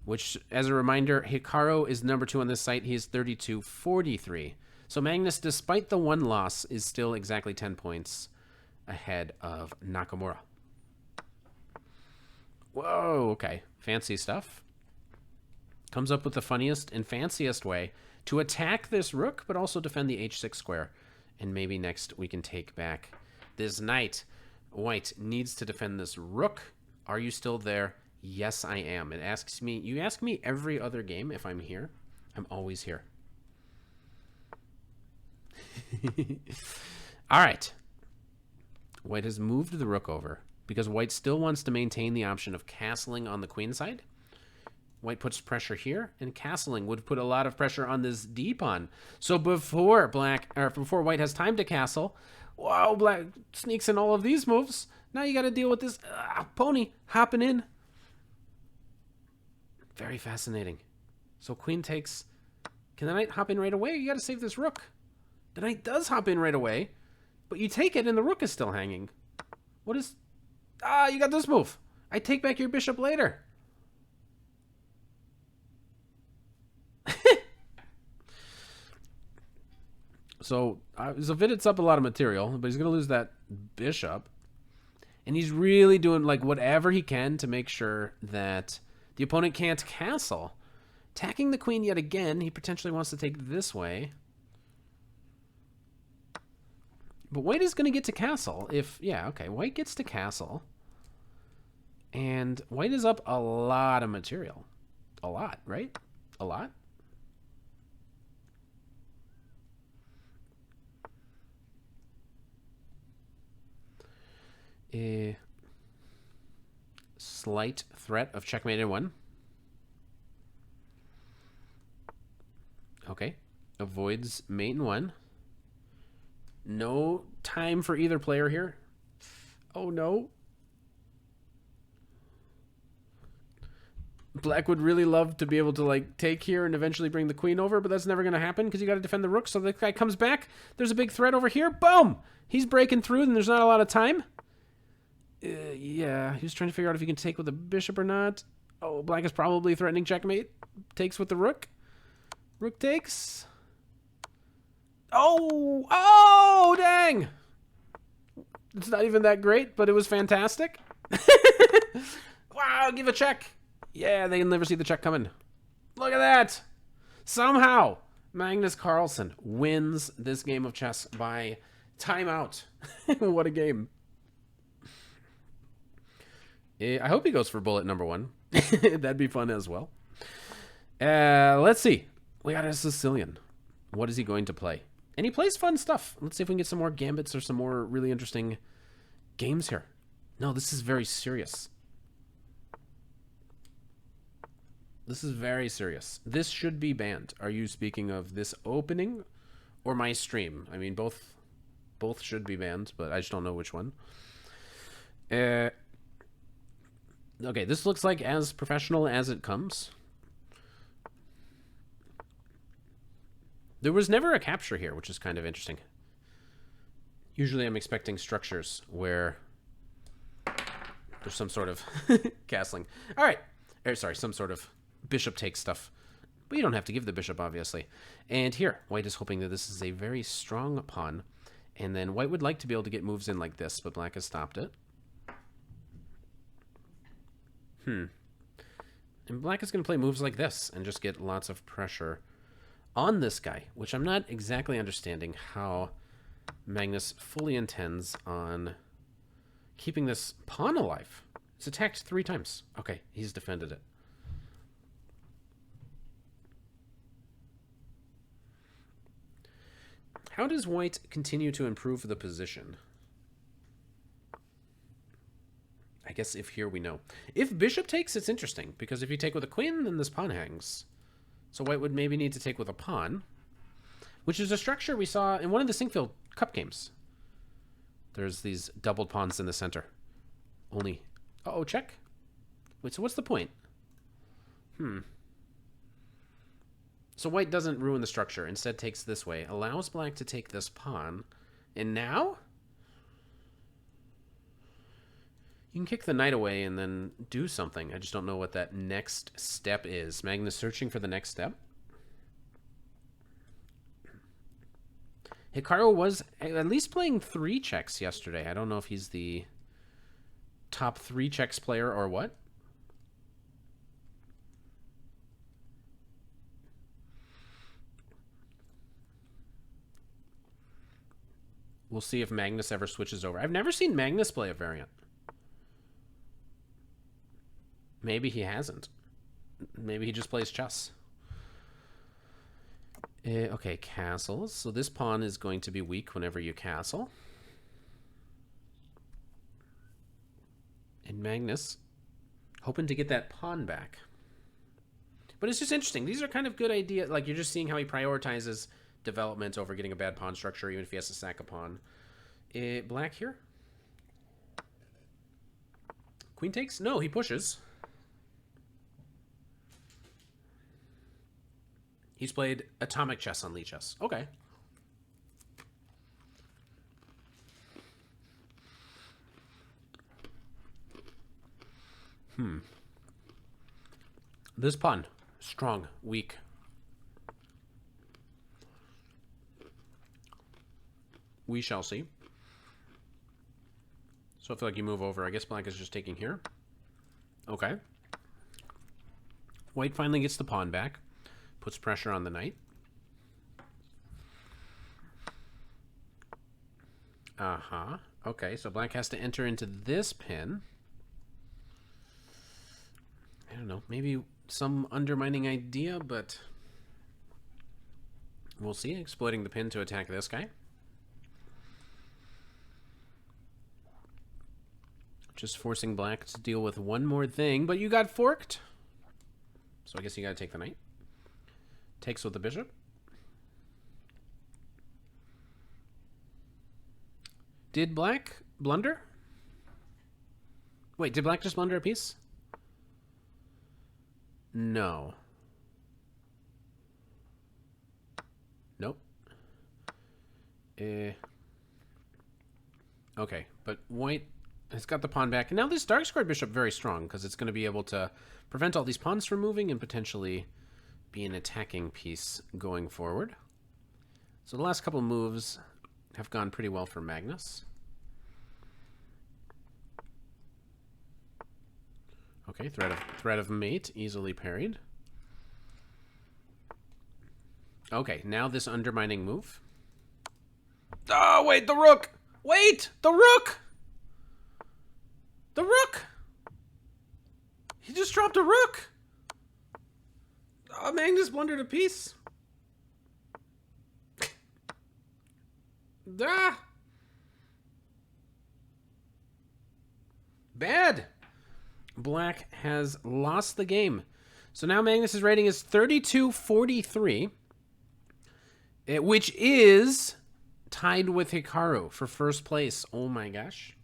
Which, as a reminder, Hikaru is number 2 on this site. He is 32.43. So Magnus, despite the 1 loss, is still exactly 10 points ahead of Nakamura. Whoa, okay. Fancy stuff. Comes up with the funniest and fanciest way to attack this rook, but also defend the h6 square. And maybe next we can take back this knight. White needs to defend this rook. Are you still there? Yes, I am. It asks me, you ask me every other game if I'm here. I'm always here. All right. White has moved the rook over because white still wants to maintain the option of castling on the queen side. White puts pressure here, and castling would put a lot of pressure on this d pawn. So before white has time to castle, wow, black sneaks in all of these moves. Now you got to deal with this pony hopping in. Very fascinating. So queen takes. Can the knight hop in right away? You got to save this rook. The knight does hop in right away, but you take it and the rook is still hanging. What is... you got this move. I take back your bishop later. So Vidit's up a lot of material, but he's going to lose that bishop. And he's really doing like whatever he can to make sure that the opponent can't castle. Attacking the queen yet again. He potentially wants to take this way. But white is going to get to castle if... Yeah, okay. White gets to castle. And white is up a lot of material. A lot, right? A lot? A slight threat of checkmate in 1. Okay. Avoids mate in 1. No time for either player here. Oh, no. Black would really love to be able to, like, take here and eventually bring the queen over, but that's never going to happen because you got to defend the rook. So the guy comes back. There's a big threat over here. Boom! He's breaking through, and there's not a lot of time. Yeah, he's trying to figure out if he can take with the bishop or not. Oh, Black is probably threatening checkmate. Takes with the rook. Rook takes. Oh! Oh, dang! It's not even that great, but it was fantastic. Wow, give a check. Yeah, they'll never see the check coming. Look at that! Somehow, Magnus Carlsen wins this game of chess by timeout. What a game. I hope he goes for bullet number 1. That'd be fun as well. Let's see. We got a Sicilian. What is he going to play? And he plays fun stuff. Let's see if we can get some more gambits or some more really interesting games here. No, this is very serious. This is very serious. This should be banned. Are you speaking of this opening or my stream? I mean, both should be banned, but I just don't know which one. Okay, this looks like as professional as it comes. There was never a capture here, which is kind of interesting. Usually I'm expecting structures where there's some sort of castling. All right. Sorry, some sort of bishop takes stuff. But you don't have to give the bishop, obviously. And here, white is hoping that this is a very strong pawn. And then white would like to be able to get moves in like this, but black has stopped it. And black is going to play moves like this and just get lots of pressure on this guy, which I'm not exactly understanding how Magnus fully intends on keeping this pawn alive. It's attacked 3 times. Okay, he's defended it. How does white continue to improve the position? I guess if here we know. If bishop takes, it's interesting, because if you take with a queen, then this pawn hangs. So white would maybe need to take with a pawn, which is a structure we saw in one of the Sinkfield Cup games. There's these doubled pawns in the center. Only... Uh-oh, check. Wait, so what's the point? So white doesn't ruin the structure, instead takes this way, allows black to take this pawn, and now... You can kick the knight away and then do something. I just don't know what that next step is. Magnus searching for the next step. Hikaru was at least playing 3 checks yesterday. I don't know if he's the top 3 checks player or what. We'll see if Magnus ever switches over. I've never seen Magnus play a variant. Maybe he hasn't. Maybe he just plays chess. Okay, castles. So this pawn is going to be weak whenever you castle. And Magnus hoping to get that pawn back. But it's just interesting. These are kind of good ideas. Like, you're just seeing how he prioritizes development over getting a bad pawn structure, even if he has to sack a pawn. Black here. Queen takes? No, he pushes. He's played atomic chess on Lichess. Okay. This pawn, strong, weak. We shall see. So I feel like you move over. I guess black is just taking here. Okay. White finally gets the pawn back. Puts pressure on the knight. Okay, so black has to enter into this pin. I don't know, maybe some undermining idea, but we'll see. Exploiting the pin to attack this guy. Just forcing black to deal with one more thing, but you got forked. So I guess you gotta take the knight. Takes with the bishop. Did black blunder? Wait, did black just blunder a piece? No. Nope. Okay, but white has got the pawn back. And now this dark squared bishop very strong because it's going to be able to prevent all these pawns from moving and potentially be an attacking piece going forward. So the last couple moves have gone pretty well for Magnus. Okay, threat of mate, easily parried. Okay, now this undermining move. Oh, wait, the rook! Wait, the rook! The rook! He just dropped a rook! Oh, Magnus blundered a piece. Ah! Bad! Black has lost the game. So now Magnus's rating is 32-43, which is tied with Hikaru for first place. Oh my gosh.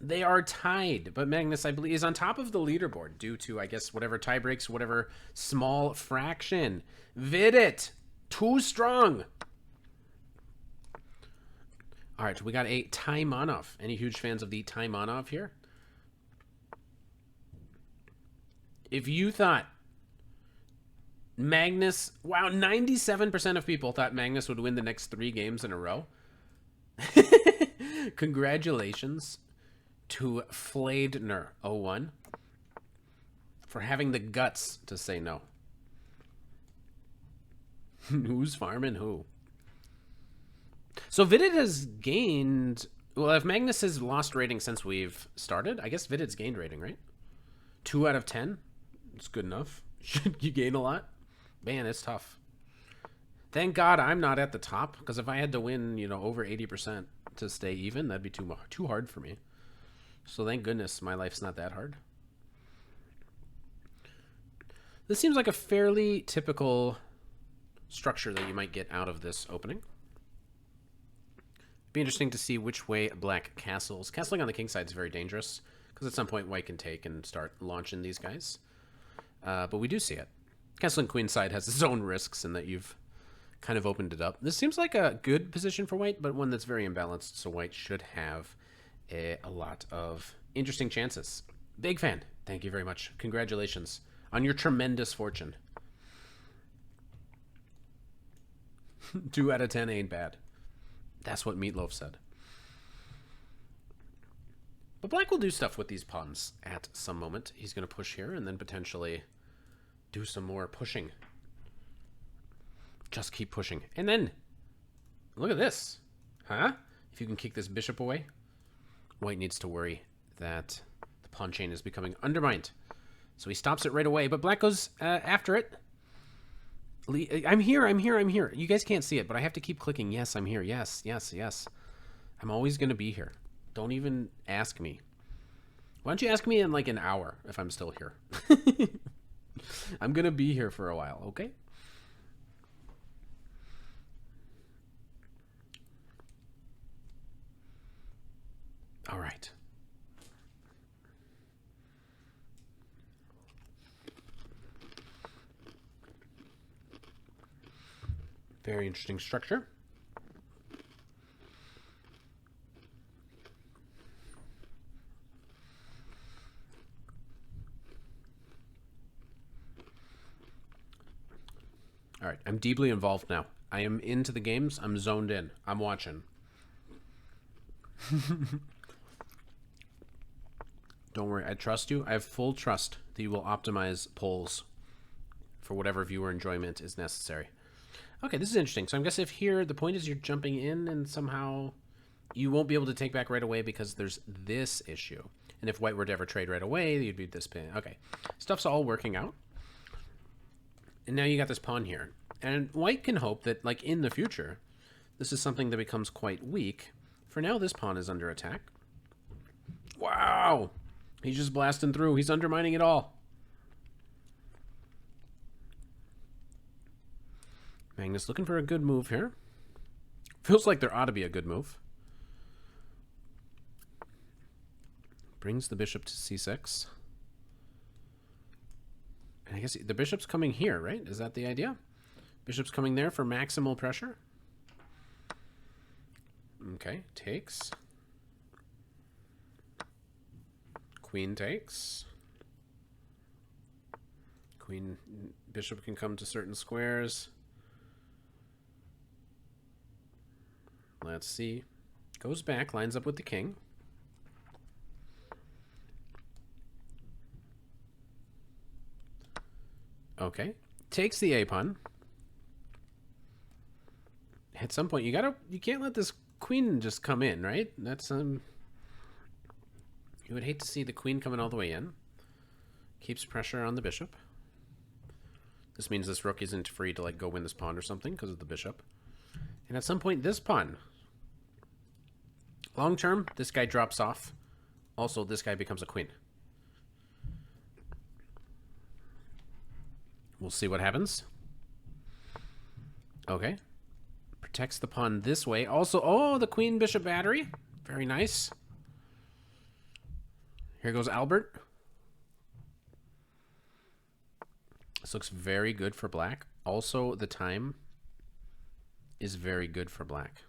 They are tied, but Magnus, I believe, is on top of the leaderboard due to, I guess, whatever tie breaks, whatever small fraction. Vidit, too strong. All right, we got a Taimanov. Any huge fans of the Taimanov here? If you thought Magnus... Wow, 97% of people thought Magnus would win the next 3 games in a row. Congratulations to Fladner01 for having the guts to say no. Who's farming who? So Vidit has gained... Well, if Magnus has lost rating since we've started, I guess Vidit's gained rating, right? 2 out of 10? It's good enough. Should you gain a lot? Man, it's tough. Thank God I'm not at the top, because if I had to win, you know, over 80% to stay even, that'd be too hard for me. So thank goodness my life's not that hard. This seems like a fairly typical structure that you might get out of this opening. Be interesting to see which way black castles. Castling on the king side is very dangerous, because at some point white can take and start launching these guys. But we do see it. Castling queen side has its own risks in that you've kind of opened it up. This seems like a good position for white, but one that's very imbalanced, so white should have a lot of interesting chances. Big fan. Thank you very much. Congratulations on your tremendous fortune. 2 out of 10 ain't bad. That's what Meatloaf said. But black will do stuff with these pawns at some moment. He's going to push here and then potentially do some more pushing. Just keep pushing. And then, look at this. Huh? If you can kick this bishop away, white needs to worry that the pawn chain is becoming undermined. So he stops it right away, but black goes after it. I'm here, I'm here, I'm here. You guys can't see it, but I have to keep clicking. Yes, I'm here. Yes, yes, yes. I'm always going to be here. Don't even ask me. Why don't you ask me in like an hour if I'm still here? I'm going to be here for a while, okay? All right. Very interesting structure. All right, I'm deeply involved now. I am into the games. I'm zoned in. I'm watching. Don't worry, I trust you. I have full trust that you will optimize polls for whatever viewer enjoyment is necessary. Okay, this is interesting. So I guess if here the point is you're jumping in and somehow you won't be able to take back right away because there's this issue. And if white were to ever trade right away, you'd be this pin. Okay, stuff's all working out. And now you got this pawn here. And white can hope that, like, in the future, this is something that becomes quite weak. For now, this pawn is under attack. Wow! He's just blasting through. He's undermining it all. Magnus looking for a good move here. Feels like there ought to be a good move. Brings the bishop to c6. And I guess the bishop's coming here, right? Is that the idea? Bishop's coming there for maximal pressure. Okay, takes. Queen takes. Queen, bishop can come to certain squares. Let's see. Goes back, lines up with the king. Okay. Takes the a pawn. At some point, you can't let this queen just come in, right? That's you would hate to see the queen coming all the way in. Keeps pressure on the bishop. This means this rook isn't free to like go win this pawn or something because of the bishop. And at some point, this pawn. Long term, this guy drops off. Also, this guy becomes a queen. We'll see what happens. Okay. Protects the pawn this way. Also, oh, the queen bishop battery. Very nice. Here goes Albert. This looks very good for black. Also, the time is very good for black.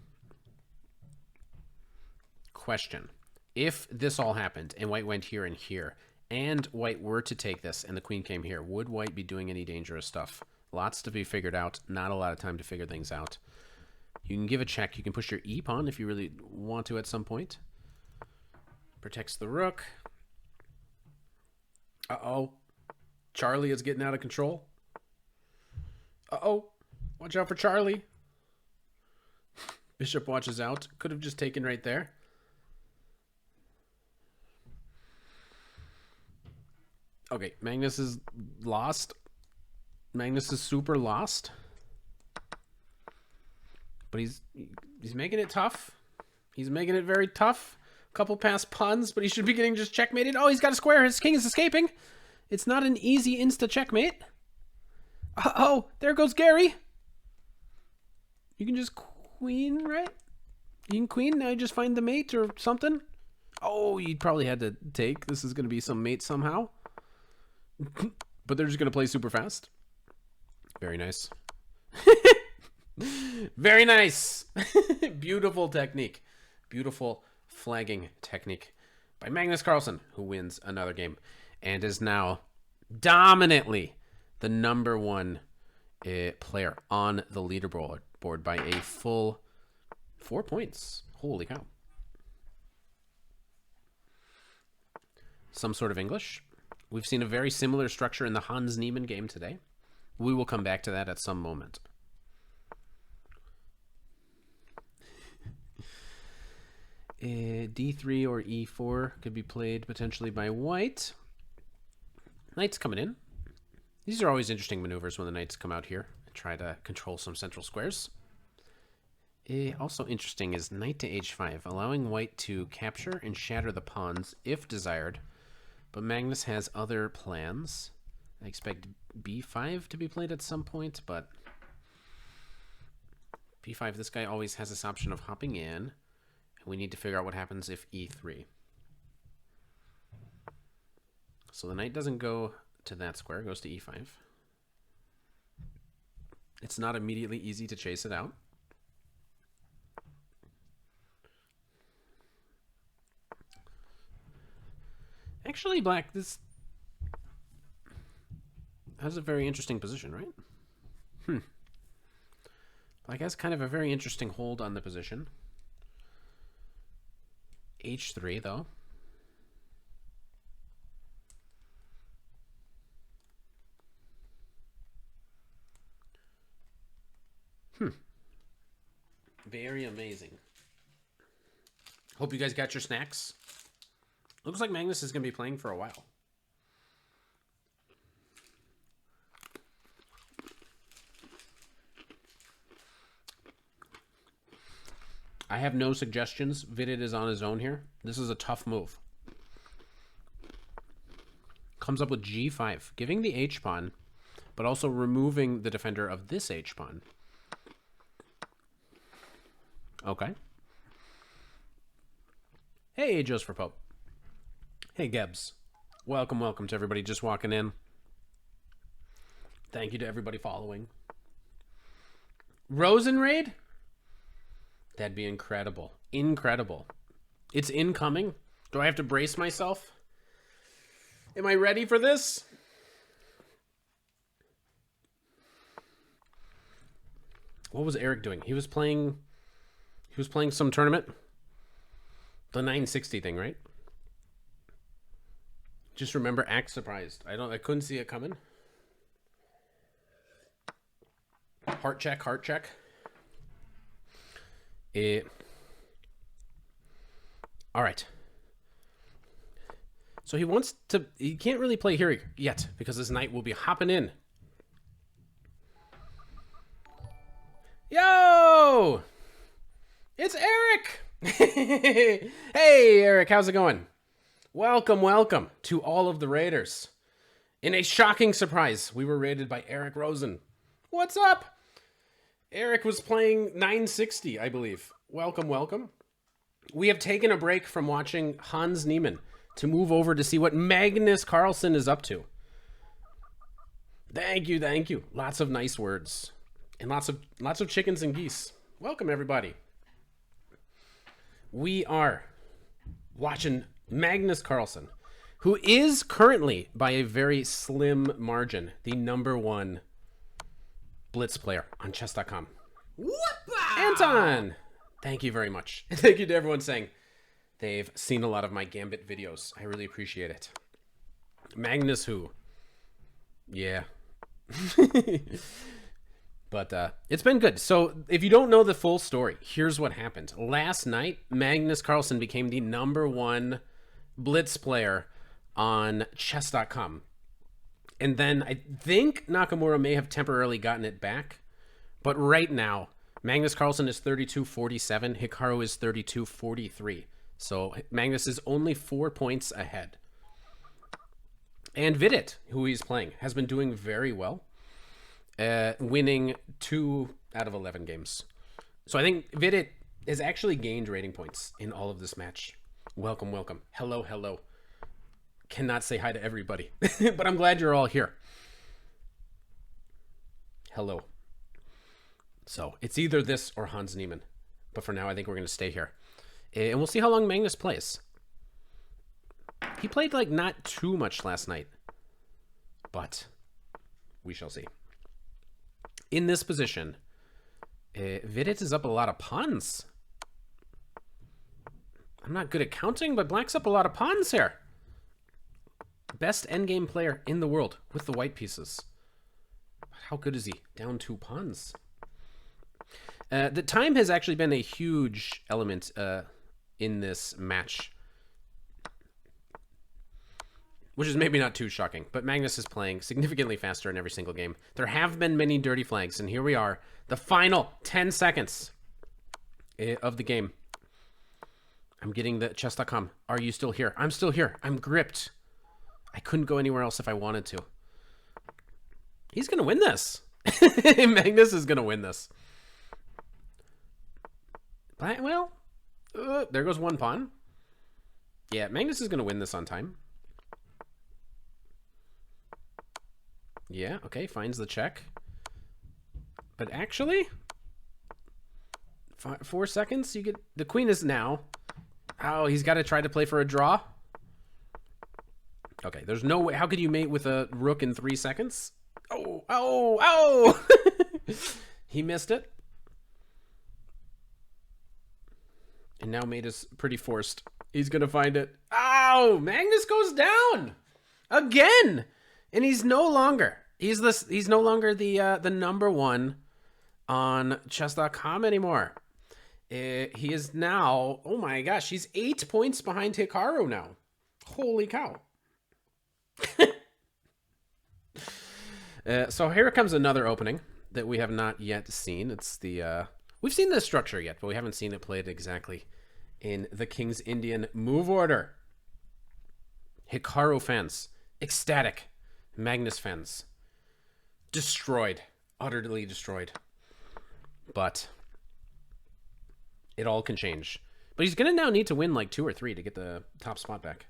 Question. If this all happened and white went here and here, and white were to take this and the queen came here, would white be doing any dangerous stuff? Lots to be figured out. Not a lot of time to figure things out. You can give a check. You can push your e pawn if you really want to at some point. Protects the rook. Uh-oh. Charlie is getting out of control. Uh-oh. Watch out for Charlie. Bishop watches out. Could have just taken right there. Okay, Magnus is lost. Magnus is super lost. But he's making it tough. He's making it very tough. Couple past pawns, but he should be getting just checkmated. Oh, he's got a square. His king is escaping. It's not an easy insta checkmate. Uh-oh, there goes Gary. You can just queen, right? You can queen, now you just find the mate or something. Oh, you probably had to take. This is going to be some mate somehow. But they're just going to play super fast. Very nice. Very nice. Beautiful technique. Beautiful flagging technique by Magnus Carlsen, who wins another game and is now dominantly the #1 player on the leaderboard by a full 4 points. Holy cow. Some sort of English. We've seen a very similar structure in the Hans Niemann game today. We will come back to that at some moment. D3 or E4 could be played potentially by white. Knight's coming in. These are always interesting maneuvers when the knights come out here and try to control some central squares. Also interesting is knight to h5, allowing white to capture and shatter the pawns if desired. But Magnus has other plans. I expect b5 to be played at some point, but b5, this guy always has this option of hopping in. And we need to figure out what happens if e3. So the knight doesn't go to that square, it goes to e5. It's not immediately easy to chase it out. Actually, black, this has a very interesting position, right? Black has kind of a very interesting hold on the position. H3, though. Very amazing. Hope you guys got your snacks. Looks like Magnus is going to be playing for a while. I have no suggestions. Vidit is on his own here. This is a tough move. Comes up with g5, giving the h-pawn, but also removing the defender of this h-pawn. Okay. Hey, Joe's for Pope. Hey, Gebs. Welcome, welcome to everybody just walking in. Thank you to everybody following. Rosen raid? That'd be incredible. Incredible. It's incoming. Do I have to brace myself? Am I ready for this? What was Eric doing? He was playing some tournament. The 960 thing, right? Just remember, act surprised. I couldn't see it coming. Heart check, heart check. All right. So he can't really play here yet because this knight will be hopping in. Yo! It's Eric! Hey, Eric, how's it going? Welcome, welcome to all of the raiders. In a shocking surprise, we were raided by Eric Rosen. What's up? Eric was playing 960, I believe. Welcome, welcome. We have taken a break from watching Hans Niemann to move over to see what Magnus Carlsen is up to. Thank you, thank you. Lots of nice words. And lots of chickens and geese. Welcome, everybody. We are watching Magnus Carlsen, who is currently, by a very slim margin, the #1 blitz player on chess.com. Anton! Thank you very much. And thank you to everyone saying they've seen a lot of my Gambit videos. I really appreciate it. Magnus who? Yeah. But it's been good. So if you don't know the full story, here's what happened. Last night, Magnus Carlsen became the #1 blitz player on chess.com. And then I think Nakamura may have temporarily gotten it back. But right now, Magnus Carlsen is 32-47. Hikaru is 32-43. So Magnus is only 4 points ahead. And Vidit, who he's playing, has been doing very well. Winning 2 out of 11 games. So I think Vidit has actually gained rating points in all of this match. Welcome, welcome. Hello, hello. Cannot say hi to everybody, but I'm glad you're all here. Hello. So it's either this or Hans Niemann, but for now I think we're going to stay here. And we'll see how long Magnus plays. He played like not too much last night, but we shall see. In this position, Vidit is up a lot of pawns. I'm not good at counting, but Black's up a lot of pawns here. Best endgame player in the world with the white pieces. How good is he? Down 2 pawns. The time has actually been a huge element in this match, which is maybe not too shocking, but Magnus is playing significantly faster in every single game. There have been many dirty flags, and here we are, the final 10 seconds of the game. I'm getting the chess.com. Are you still here? I'm still here. I'm gripped. I couldn't go anywhere else if I wanted to. He's going to win this. Magnus is going to win this. Well, there goes 1 pawn. Yeah, Magnus is going to win this on time. Yeah, okay, finds the check. But actually, 4 seconds, you get... The queen is now. Oh, he's got to try to play for a draw. Okay, there's no way. How could you mate with a rook in 3 seconds? Oh, oh, oh! He missed it. And now mate is pretty forced. He's going to find it. Oh, Magnus goes down! Again! And he's no longer... He's no longer the #1 on chess.com anymore. He is now... Oh my gosh, he's 8 points behind Hikaru now. Holy cow. So here comes another opening that we have not yet seen. It's the... We've seen this structure yet, but we haven't seen it played exactly in the King's Indian move order. Hikaru fans, ecstatic. Magnus fans, destroyed. Utterly destroyed. But it all can change. But he's going to now need to win like 2 or 3 to get the top spot back.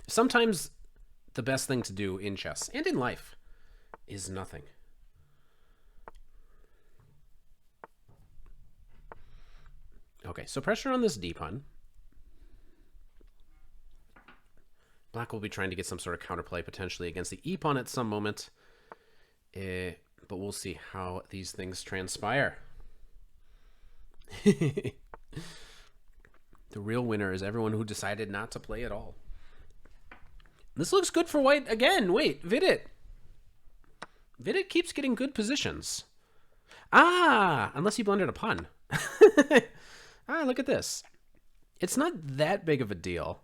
Sometimes the best thing to do in chess and in life is nothing. Okay, so pressure on this d pawn. Black will be trying to get some sort of counterplay potentially against the e pawn at some moment. But we'll see how these things transpire. The real winner is everyone who decided not to play at all. This looks good for white again. Wait, Vidit. Vidit keeps getting good positions. Ah, unless he blundered a pawn. Ah, look at this. It's not that big of a deal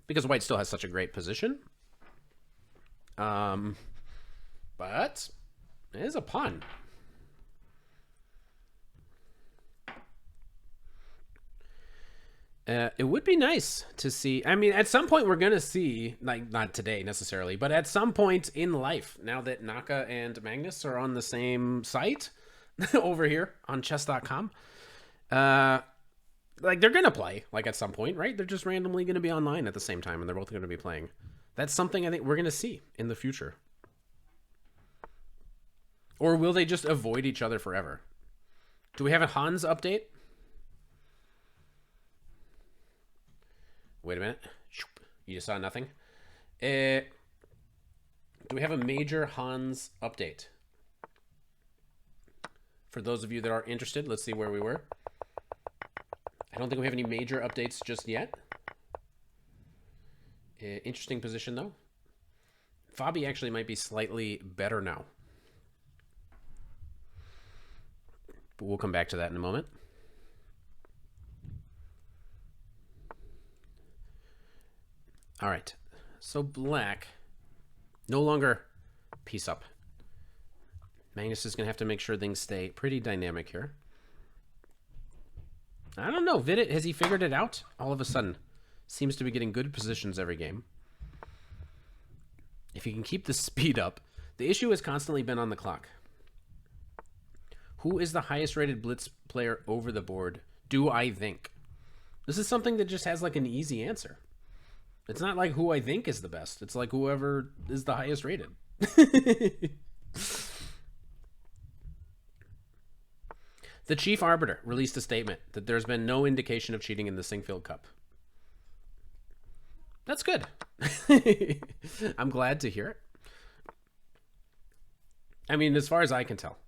because white still has such a great position. But it is a pawn. It would be nice to see. I mean, at some point we're going to see, like, not today necessarily, but at some point in life, now that Naka and Magnus are on the same site over here on chess.com, like, they're going to play, like, at some point, right? They're just randomly going to be online at the same time, and they're both going to be playing. That's something I think we're going to see in the future. Or will they just avoid each other forever? Do we have a Hans update? Wait a minute. You just saw nothing? Do we have a major Hans update? For those of you that are interested, let's see where we were. I don't think we have any major updates just yet. Interesting position, though. Fabi actually might be slightly better now. But we'll come back to that in a moment. All right, so black no longer piece up. Magnus is going to have to make sure things stay pretty dynamic here. I don't know, Vidit, has he figured it out? All of a sudden, seems to be getting good positions every game. If he can keep the speed up, the issue has constantly been on the clock. Who is the highest rated blitz player over the board, do I think? This is something that just has like an easy answer. It's not like who I think is the best. It's like whoever is the highest rated. The chief arbiter released a statement that there's been no indication of cheating in the Singfield Cup. That's good. I'm glad to hear it. I mean, as far as I can tell.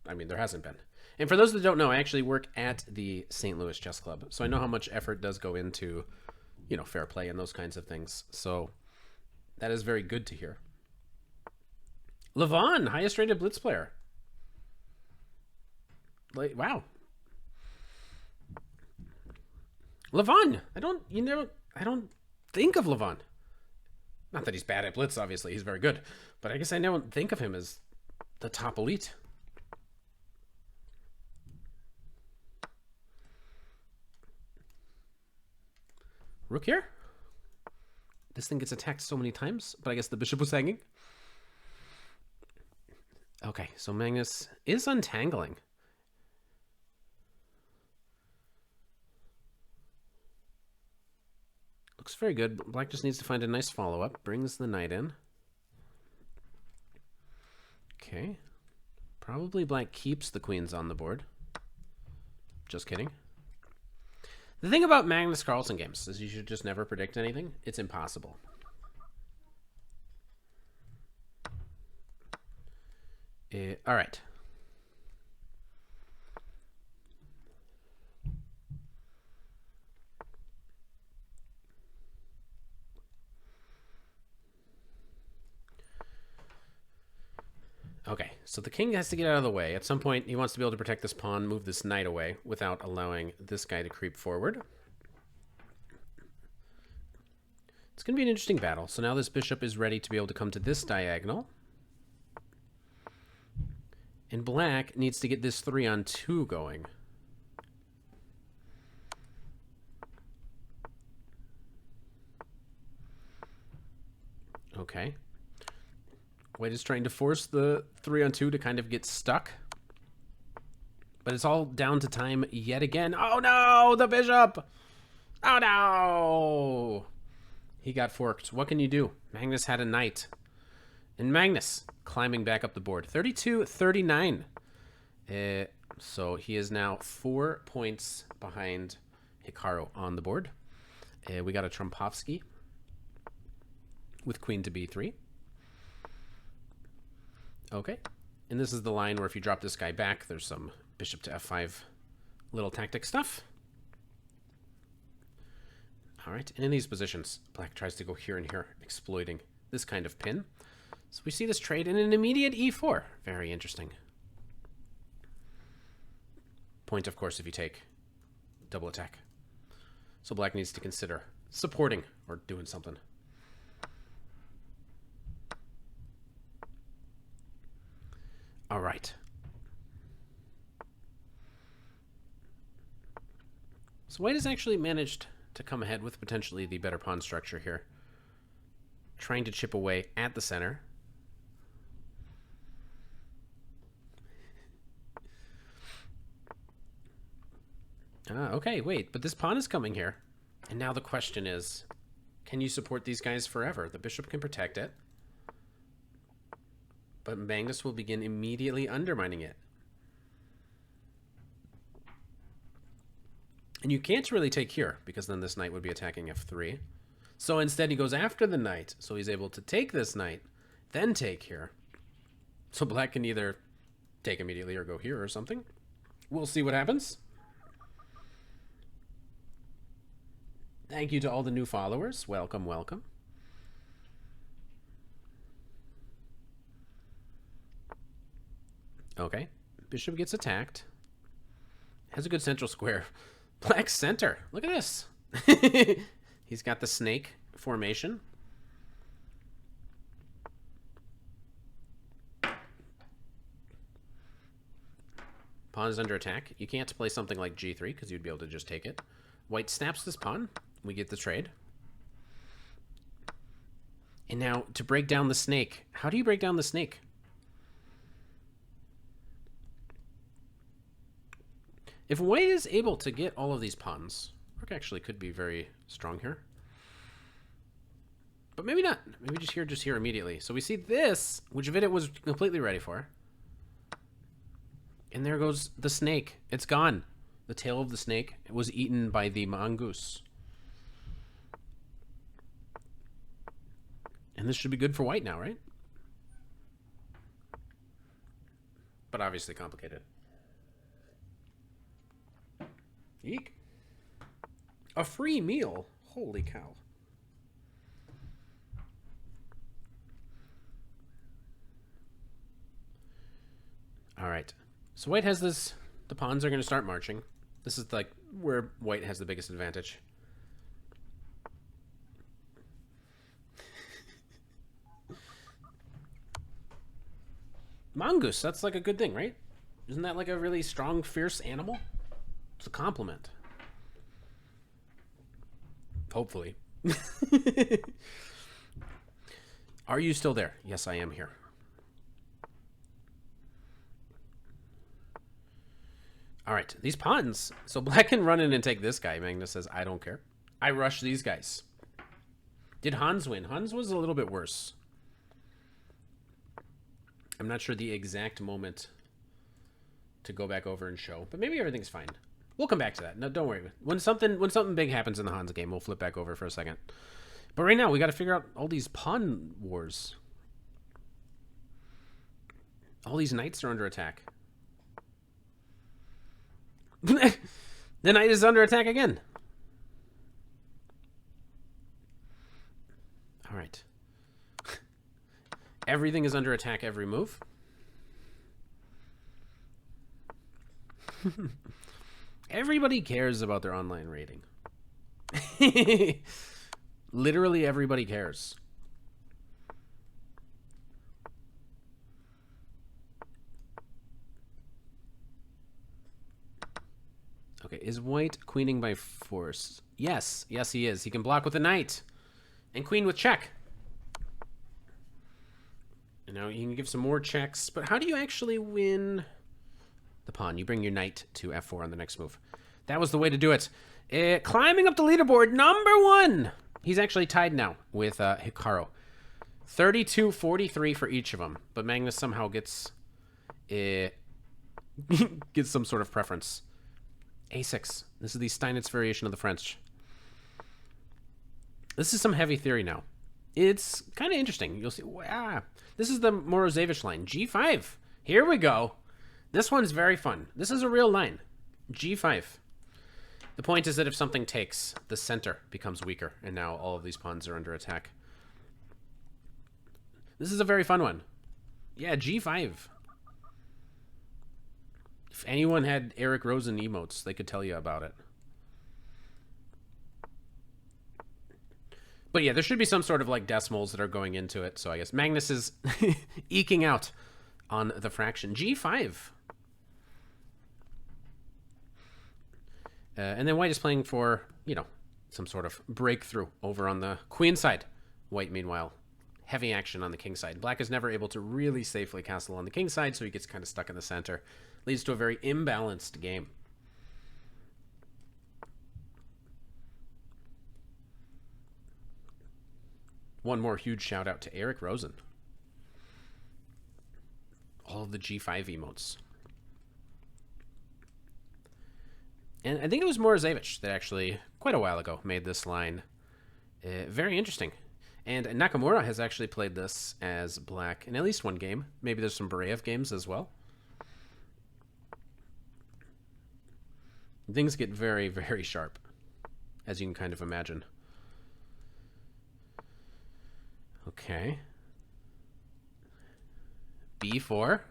I mean, there hasn't been. And for those that don't know, I actually work at the St. Louis Chess Club. So I know how much effort does go into, you know, fair play and those kinds of things. So that is very good to hear. Levon, highest rated blitz player. Like, wow. Levon, I don't think of Levon. Not that he's bad at blitz, obviously, he's very good. But I guess I don't think of him as the top elite. Rook here. This thing gets attacked so many times, but I guess the bishop was hanging. Okay, so Magnus is untangling. Looks very good. Black just needs to find a nice follow-up. Brings the knight in. Okay. Probably black keeps the queens on the board. Just kidding. The thing about Magnus Carlsen games is you should just never predict anything. It's impossible. All right. Okay, so the king has to get out of the way. At some point, he wants to be able to protect this pawn, move this knight away without allowing this guy to creep forward. It's going to be an interesting battle. So now this bishop is ready to be able to come to this diagonal. And black needs to get this 3-on-2 going. Okay. White is trying to force the 3-on-2 to kind of get stuck. But it's all down to time yet again. Oh no, the bishop! Oh, no! He got forked. What can you do? Magnus had a knight. And Magnus climbing back up the board. 32-39. So he is now 4 points behind Hikaru on the board. We got a Trompowsky with queen to b3. Okay. And this is the line where if you drop this guy back, there's some bishop to f5 little tactic stuff. All right. And in these positions, black tries to go here and here, exploiting this kind of pin. So we see this trade in an immediate e4. Very interesting. Point, of course, if you take double attack. So black needs to consider supporting or doing something. All right. So white has actually managed to come ahead with potentially the better pawn structure here. Trying to chip away at the center. Okay, wait, but this pawn is coming here. And now the question is, can you support these guys forever? The bishop can protect it. But Magnus will begin immediately undermining it. And you can't really take here, because then this knight would be attacking f3. So instead he goes after the knight, so he's able to take this knight, then take here. So black can either take immediately or go here or something. We'll see what happens. Thank you to all the new followers. Welcome, welcome. Okay. Bishop gets attacked. Has a good central square. Black center. Look at this. He's got the snake formation. Pawn is under attack. You can't play something like g3 because you'd be able to just take it. White snaps this pawn. We get the trade. And now to break down the snake. How do you break down the snake? If white is able to get all of these pawns, rook actually could be very strong here. But maybe not. Maybe just here immediately. So we see this, which Vidit was completely ready for. And there goes the snake. It's gone. The tail of the snake was eaten by the mongoose. And this should be good for white now, right? But obviously complicated. Eek. A free meal. Holy cow. All right. So white has this. The pawns are going to start marching. This is like where white has the biggest advantage. Mongoose, that's like a good thing, right? Isn't that like a really strong, fierce animal? It's a compliment. Hopefully. Are you still there? Yes, I am here. All right, these pawns. So black can run in and take this guy. Magnus says, I don't care. I rush these guys. Did Hans win? Hans was a little bit worse. I'm not sure the exact moment to go back over and show, but maybe everything's fine. We'll come back to that. No, don't worry. When something big happens in the Hans game, we'll flip back over for a second. But right now, we got to figure out all these pawn wars. All these knights are under attack. The knight is under attack again. All right. Everything is under attack every move. Everybody cares about their online rating. Literally everybody cares. Okay, is white queening by force? Yes, yes he is. He can block with a knight. And queen with check. And now you can give some more checks, but how do you actually win the pawn? You bring your knight to f4 on the next move. That was the way to do it. Climbing up the leaderboard, #1. He's actually tied now with Hikaru. 32-43 for each of them. But Magnus somehow gets gets some sort of preference. A6. This is the Steinitz variation of the French. This is some heavy theory now. It's kind of interesting. You'll see. Wow. This is the Morozevich line. G5. Here we go. This one's very fun. This is a real line. G5. The point is that if something takes, the center becomes weaker, and now all of these pawns are under attack. This is a very fun one. Yeah, G5. If anyone had Eric Rosen emotes, they could tell you about it. But yeah, there should be some sort of like decimals that are going into it. So I guess Magnus is eking out on the fraction. G5. And then white is playing for, you know, some sort of breakthrough over on the queen side. White, meanwhile, heavy action on the king side. Black is never able to really safely castle on the king side, so he gets kind of stuck in the center. Leads to a very imbalanced game. One more huge shout out to Eric Rosen. All of the G5 emotes. And I think it was Morozevich that actually, quite a while ago, made this line very interesting. And Nakamura has actually played this as black in at least one game. Maybe there's some Bareyev games as well. Things get very, very sharp, as you can kind of imagine. Okay. B4.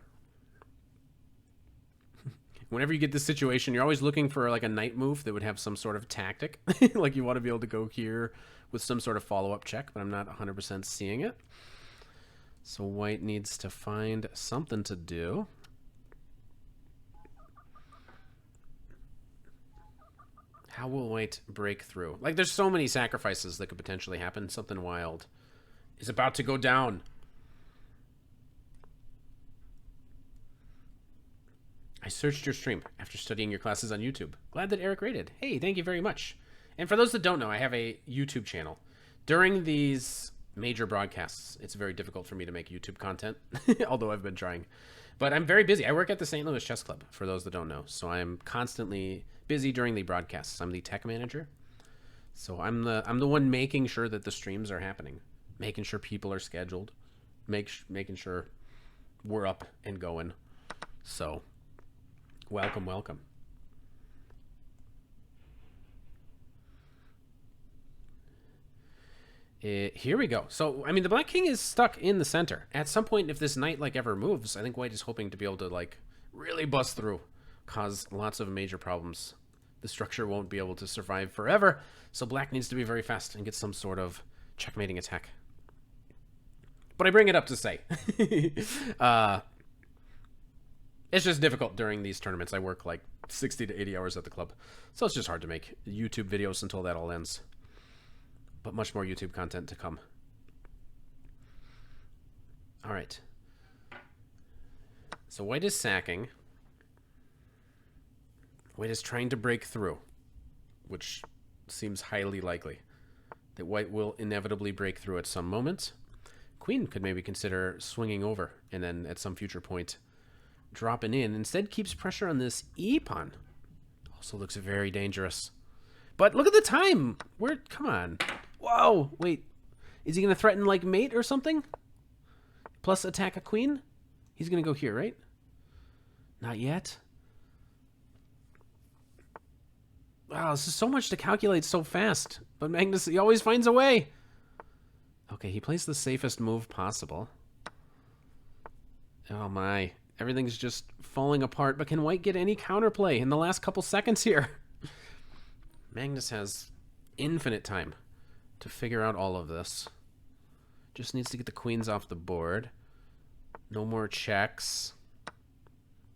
Whenever you get this situation, you're always looking for like a knight move that would have some sort of tactic. Like you want to be able to go here with some sort of follow-up check, but I'm not 100% seeing it. So white needs to find something to do. How will white break through? Like there's so many sacrifices that could potentially happen. Something wild is about to go down. I searched your stream after studying your classes on YouTube. Glad that Eric rated. Hey, thank you very much. And for those that don't know, I have a YouTube channel. During these major broadcasts, it's very difficult for me to make YouTube content, although I've been trying. But I'm very busy. I work at the St. Louis Chess Club, for those that don't know. So I'm constantly busy during the broadcasts. I'm the tech manager. So I'm the one making sure that the streams are happening, making sure people are scheduled, making sure we're up and going. So welcome, welcome. Here we go. So, I mean, the black king is stuck in the center. At some point, if this knight, like, ever moves, I think white is hoping to be able to, like, really bust through, cause lots of major problems. The structure won't be able to survive forever, so black needs to be very fast and get some sort of checkmating attack. But I bring it up to say, it's just difficult during these tournaments. I work, like, 60 to 80 hours at the club, so it's just hard to make YouTube videos until that all ends. But much more YouTube content to come. All right. So white is sacking. White is trying to break through, which seems highly likely that white will inevitably break through at some moment. Queen could maybe consider swinging over and then at some future point dropping in. Instead keeps pressure on this e-pawn. Also looks very dangerous. But look at the time. Come on. Whoa, wait. Is he going to threaten, like, mate or something? Plus attack a queen? He's going to go here, right? Not yet. Wow, this is so much to calculate so fast. But Magnus, he always finds a way. Okay, he plays the safest move possible. Oh, my. Everything's just falling apart. But can white get any counterplay in the last couple seconds here? Magnus has infinite time to figure out all of this. Just needs to get the queens off the board. No more checks.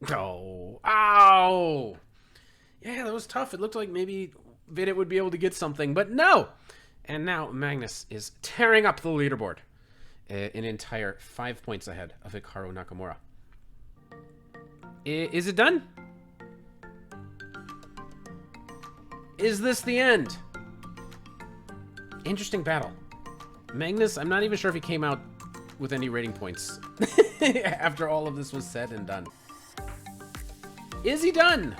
Oh. Ow! Yeah, that was tough. It looked like maybe Vidit would be able to get something, but no! And now Magnus is tearing up the leaderboard. An entire 5 points ahead of Hikaru Nakamura. Is it done? Is this the end? Interesting battle. Magnus, I'm not even sure if he came out with any rating points after all of this was said and done. Is he done?